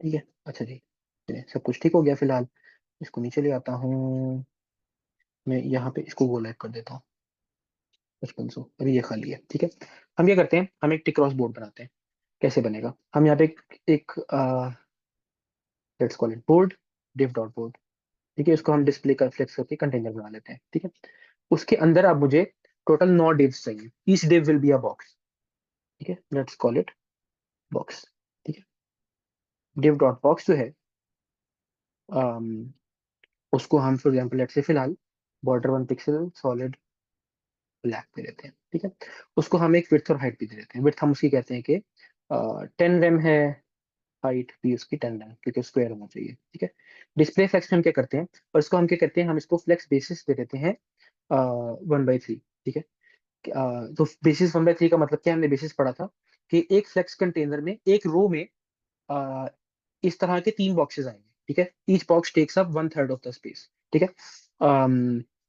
ठीक है। अच्छा जी, चलिए सब कुछ ठीक हो गया फिलहाल। इसको नीचे ले आता हूँ, मैं यहाँ पे इसको वो कर देता हूँ 5500, अभी ये खाली है, ठीक है। हम क्या करते हैं, हम एक टिक क्रॉस बोर्ड बनाते हैं। कैसे बनेगा, हम यहाँ पे एक let's call it board, div.board, ठीक है। इसको हम डिस्प्ले का फ्लेक्स करके कंटेनर बना लेते हैं, ठीक है। उसके अंदर अब मुझे टोटल 9 divs चाहिए, each div will be a box, ठीक है। लेट्स कॉल इट बॉक्स, ठीक है। div.box जो है, अम, उसको हम फॉर एग्जांपल लेट्स से फिलहाल बॉर्डर 1 पिक्सल सॉलिड ब्लैक पे देते हैं, ठीक है। उसको हम एक विड्थ और हाइट भी दे देते हैं। विड्थ हम उसकी कहते हैं कि 10 rem है, हाइट भी उसकी 10 rem, क्योंकि स्क्वायर होना चाहिए, ठीक है। डिस्प्ले फ्लेक्स में हम क्या करते हैं, और इसको हम क्या करते हैं, हम इसको फ्लेक्स बेसिस दे देते हैं 1/3, ठीक है। तो बेसिस 1/3 का मतलब क्या, हमने बेसिस पढ़ा था कि एक फ्लेक्स कंटेनर में एक रो में अ, इस तरह के 3 बॉक्सेस आएंगे, ठीक है। Each box takes up 1/3 of the space, ठीक है।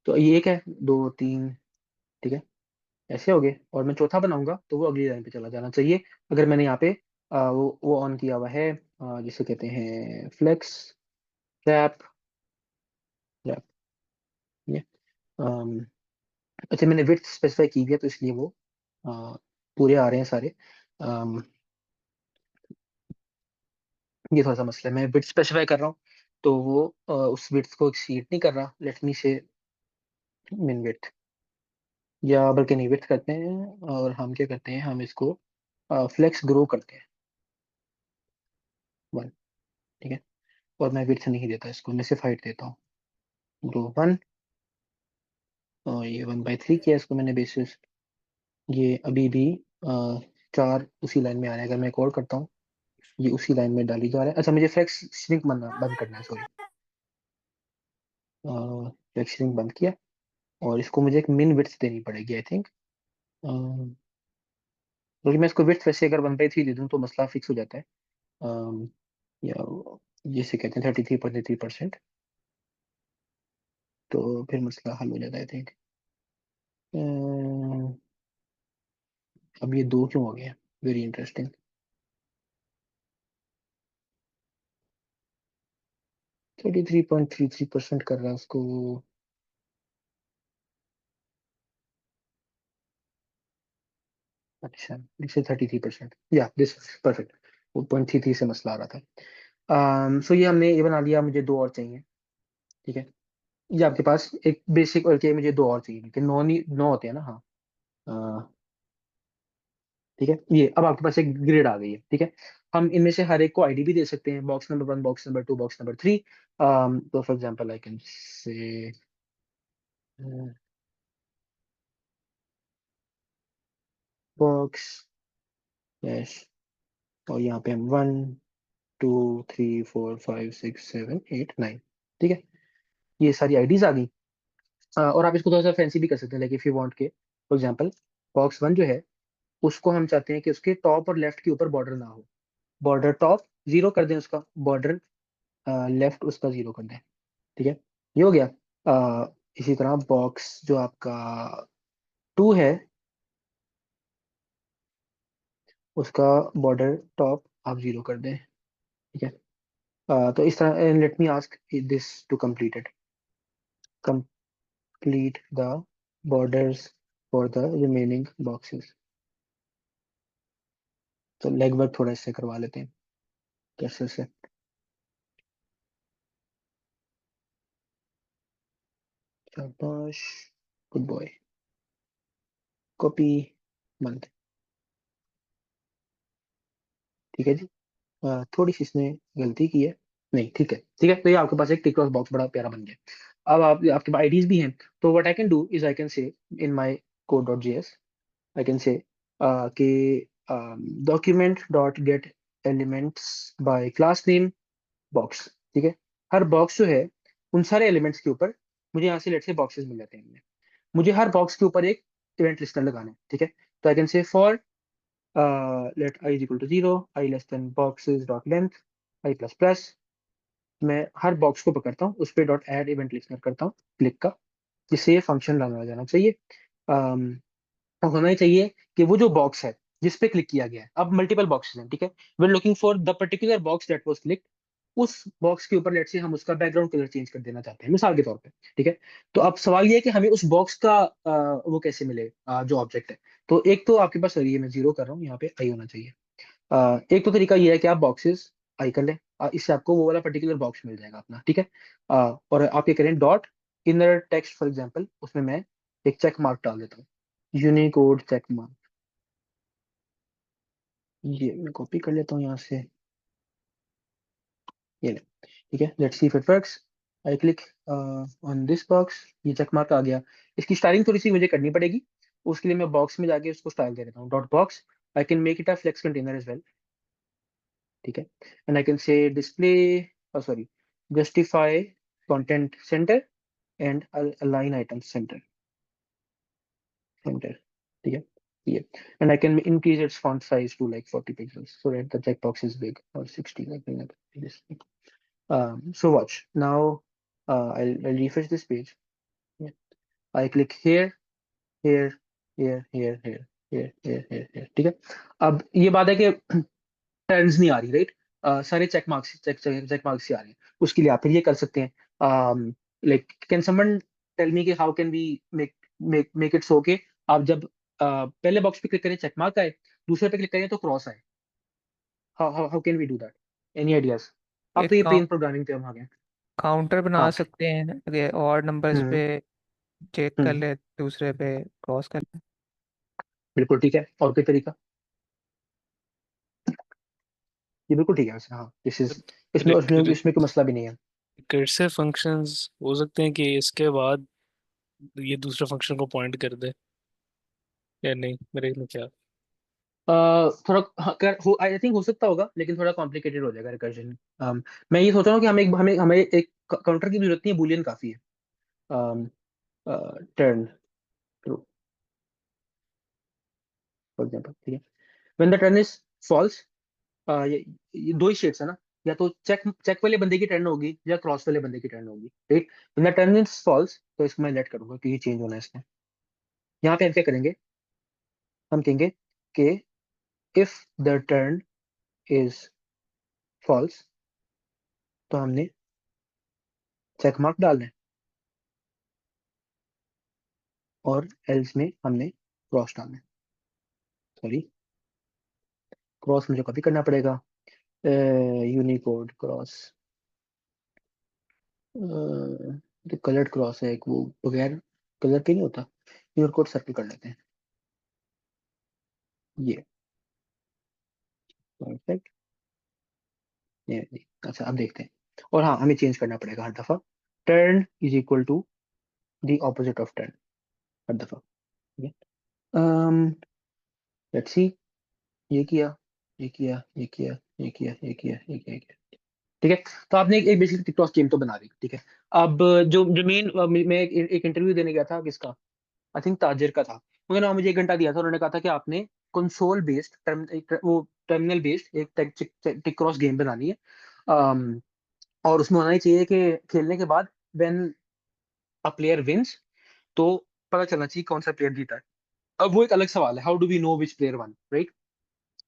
तो ये एक है, 2 3, ठीक है, ऐसे हो गए। और मैं चौथा बनाऊंगा तो वो अगली लाइन पे चला जाना चाहिए। अगर मैंने यहाँ पे वो ऑन किया हुआ है, जिसे कहते हैं फ्लेक्स रैप रैप, ये अच्छा मैंने विड्थ स्पेसिफाई की हुई है, तो इसलिए वो अ, पूरे आ रहे हैं सारे। अम, ये थोड़ा सा मसला है, मैं विड्थ स्पेसिफाई कर रहा हूँ तो वो उस विड्थ को एक्सीड नहीं कर रहा। लेट मी से मिन विड्थ, या बल्कि नहीं, विड्थ करते हैं और हम क्या करते हैं, हम इसको फ्लेक्स ग्रो करते हैं 1, ठीक है। और मैं विड्थ नहीं देता इसको, मैं सिर्फ हाइट देता हूँ, ग्रो 1। और ये 1/3 किया इसको मैंने बेसिस। ये अभी भी 4 उसी लाइन में आ रहे हैं। अगर मैं एक और करता हूँ, ये उसी लाइन में डाली जा रहा है। अच्छा मुझे फ्लेक्स श्रिंक बनना बंद करना है, सॉरी, फ्लेक्स श्रिंक बंद किया। और इसको मुझे एक मिन विड्थ देनी पड़ेगी आई थिंक, क्योंकि मैं इसको विड्थ वैसे अगर 1/3 दे दूँ तो मसला फिक्स हो जाता है। अम, या जिसे कहते हैं 33.3%, तो फिर मसला हल हो जाता है आई थिंक। अब ये 2 क्यों हो गया, वेरी इंटरेस्टिंग। 33.33% कर रहा है उसको। अच्छा, दिस 33%, या दिस परफेक्ट। वो 0.33 से मसला आ रहा था। सो ये हमने ये बना लिया, मुझे 2 और चाहिए, ठीक है। ये आपके पास एक बेसिक, और क्या मुझे 2 और चाहिए, क्योंकि 9 होते हैं ना, हाँ। अ, ठीक है, ये अब आपके पास एक ग्रिड आ गई है, ठीक है। हम इनमें से हर एक को आईडी भी दे सकते हैं, box number 1, box number 2, box number 3। तो फॉर एग्जांपल आई कैन से बॉक्स डैश, और यहाँ पे हम 1 2 3 4 5 6 7 8 9, ठीक है। ये सारी आईडीज आ गई। और आप इसको थोड़ा सा फैंसी भी कर सकते हैं, लाइक इफ यू वांट के फॉर एग्जांपल बॉक्स 1 जो है, उसको हम चाहते हैं कि उसके टॉप और लेफ्ट के ऊपर बॉर्डर ना हो। बॉर्डर टॉप 0 कर दें उसका, बॉर्डर लेफ्ट उसका 0 कर दें, ठीक है। ये हो गया। इसी तरह बॉक्स जो आपका 2 है, उसका बॉर्डर टॉप आप 0 कर दें, ठीक है। तो इस तरह let me ask this to complete it, complete the borders for the remaining boxes. तो लेग वर्क थोड़ा इससे करवा लेते हैं, कैसे से। शाबाश, गुड बॉय, कॉपी बंद। ठीक है जी। थोड़ी सी इसने गलती की है, नहीं ठीक है ठीक है। तो ये आपके पास एक टिक क्रॉस बॉक्स बड़ा प्यारा बन गया। अब आप आपके पास आईडीज भी हैं, तो what I can do is I can say in my code dot JS I can say कि document dot get elements by class name box. ठीक है, हर बॉक्स जो है उन सारे एलिमेंट्स के ऊपर मुझे यहाँ से लेट से बॉक्सेस मिल जाते हैं। मुझे हर बॉक्स के ऊपर एक इवेंट लिस्टनर लगाना है। ठीक है, तो आई कैन से for let I is equal to 0, I less than boxes dot length, I plus plus। मैं हर बॉक्स को पकड़ता हूँ, उस पर डॉट एड इवेंट लिस्टनर करता हूँ क्लिक का, जिससे ये फंक्शन रन हो जाना चाहिए। तो होना ही चाहिए कि वो जो बॉक्स है जिस पे क्लिक किया गया है, अब मल्टीपल बॉक्सेस हैं। ठीक है, we are looking for the particular box that was click. उस बॉक्स के ऊपर लेट से हम उसका बैकग्राउंड कलर चेंज कर देना चाहते हैं, मिसाल के तौर पे। ठीक है, तो अब सवाल ये है कि हमें उस बॉक्स का वो कैसे मिले, जो ऑब्जेक्ट है। तो एक तो आपके पास, सॉरी ये मैं जीरो कर रहा हूँ, यहाँ पे आई होना चाहिए। एक तो तरीका ये है कि आप बॉक्सेस आई कर लें, इससे आपको वो वाला पर्टिकुलर बॉक्स मिल जाएगा अपना। ठीक है, और आप ये करें dot inner text for example, उसमें मैं एक चेक मार्क डाल देता हूँ, यूनिकोड चेक मार्क। ये मैं कॉपी कर लेता हूँ यहाँ से, ये ले। ठीक है, let's see if it works. I click on this box, ये चेक मार्क आ गया। इसकी स्टाइलिंग थोड़ी सी मुझे करनी पड़ेगी, उसके लिए मैं बॉक्स में जाके उसको स्टाइल दे देता हूँ, dot box. I can make it a flex container as well. ठीक है, and I can say display, sorry, justify content center and align item center center. ठीक है, ये, and I can increase its font size to like 40 pixels so that the checkbox is big, or 60 like this. So watch now, I'll refresh this page. Yeah. I click here, here, here, here, here, here, here, here, here। ठीक है, अब ये बात है कि turns नहीं आ रही, right. सारे चेक मार्क्स चेक मार्क्स ही आ रहे हैं। उसके लिए आप फिर ये कर सकते हैं, like can someone tell me कि how can we make make it so के आप जब पहले बॉक्स पे क्लिक करें चेक मार्क आए, दूसरे पे क्लिक करें तो क्रॉस आए। How can we do that, any ideas? आप तो एक ये प्लेन प्रोग्रामिंग पे हम आ गए। काउंटर बना हाँ। सकते हैं कि और नंबर्स हम्म। पे चेक कर हम्म। ले, दूसरे पे क्रॉस कर ले। बिल्कुल ठीक है, और कोई तरीका? ये बिल्कुल ठीक है वैसे, हाँ, दिस इज, इसमें इसमें इसमें कोई मसला भी नहीं है। रिकर्सिव फंक्शंस हो सकते हैं कि इसके बाद ये दूसरे फंक्शन को पॉइंट कर दे, या नहीं, मेरे में क्या। थोड़ा हाँ, हो आई थिंक हो सकता होगा, लेकिन थोड़ा कॉम्प्लिकेटेड हो जाएगा रिकर्जन। मैं ये सोच रहा हूँ कि हमें एक काउंटर की भी जरूरत नहीं है, बुलियन काफी है। Turn true for example. ठीक है, when the turn is false, ये दो ही शेड्स है ना, या तो चेक चेक वाले बंदे की टर्न होगी या क्रॉस वाले बंदे की टर्न होगी, right. When the turn is false, तो इसको मैं लेट करूंगा क्योंकि चेंज होना है इसमें। यहाँ पे हम क्या करेंगे, हम कहेंगे कि if the turn is false, तो हमने चेक मार्क डालना है, और एल्स में हमने क्रॉस डालना है। सॉरी, क्रॉस मुझे कॉपी करना पड़ेगा, यूनिकोड क्रॉस, जो कलर्ड क्रॉस है एक, वो बगैर कलर के नहीं होता, यूनिकोड सर्कल कर लेते हैं, ये परफेक्ट। ये अच्छा, अब देखते हैं। और हाँ, हमें चेंज करना पड़ेगा हर दफा, turn is equal to the opposite of turn, हर दफा। ठीक है, लेट्स सी, ये किया, ये किया, ये किया, ये किया, ये किया, ये किया, ये किया। ठीक है, तो आपने एक बेसिक टिकटॉक गेम तो बना दी। ठीक है, अब जो जो मेन, मैं एक इंटरव्यू देने गया था, किसका, आई थिंक ताजिर का था। उन्होंने मुझे 1 घंटा दिया था, उन्होंने कहा था कि आपने कंसोल बेस्ड वो टर्मिनल बेस्ड एक टिक क्रॉस गेम बनानी है। अम, और उसमें होना ही चाहिए कि खेलने के बाद व्हेन अ प्लेयर विंस, तो पता चलना चाहिए कौन सा प्लेयर जीता है। अब वो एक अलग सवाल है, how do we know which player one, right.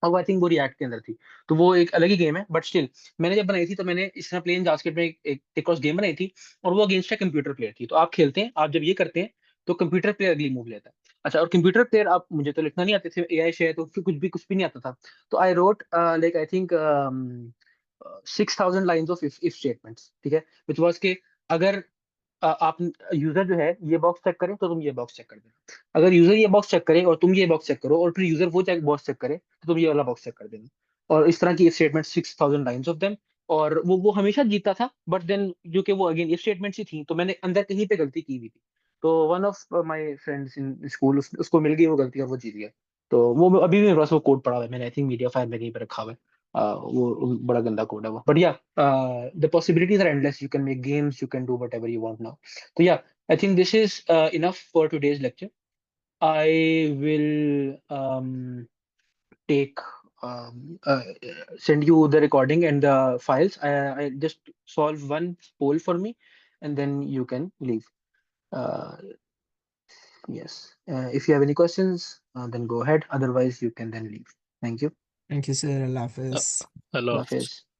और आई थिंक वो रिएक्ट के अंदर थी, तो वो एक अलग ही गेम है, बट स्टिल मैंने जब बनाई थी तो मैंने इस तरह प्लेन जावास्क्रिप्ट में एक टिक क्रॉस गेम बनाई थी, और वो अगेंस्ट है कंप्यूटर प्लेयर थी। तो आप खेलते हैं, आप जब ये करते हैं तो कंप्यूटर प्लेयर अगली मूव लेता है। अच्छा, और कंप्यूटर प्लेयर, आप, मुझे तो लिखना नहीं आते थे, एआई से तो फिर कुछ भी नहीं आता था। तो I wrote like I think 6,000 lines of if statements. ठीक है, विच वाज के अगर आप यूजर जो है ये बॉक्स चेक करें तो तुम ये बॉक्स चेक कर देना, अगर यूजर ये बॉक्स चेक करे और तुम ये बॉक्स चेक करो, और फिर यूजर वो चेक बॉक्स चेक करे तो तुम ये वाला बॉक्स चेक कर देना। और इस तरह की स्टेटमेंट 6000 लाइंस ऑफ देम, और वो हमेशा जीतता था, बट देन जो कि वो अगेन ये स्टेटमेंट्स ही थी, तो मैंने अंदर कहीं पे गलती की हुई थी, तो one of my friends in school उसको मिल गई वो गलती और वो जीत गया। तो वो अभी भी मेरे पास वो कोड पड़ा हुआ है, मैंने आई थिंक मीडिया फायर में कहीं पे रखा हुआ है। वो बड़ा गंदा कोड है वो, but yeah the possibilities are endless, you can make games, you can do whatever you want now. तो yeah I think this is enough for today's lecture. I will take send you the recording and the files. I just solve one poll for me, and then you can leave. Uh, yes. If you have any questions, then go ahead. Otherwise, you can then leave. Thank you. Thank you, sir. Allah Hafiz. Allah Allah Hafiz. Hafiz.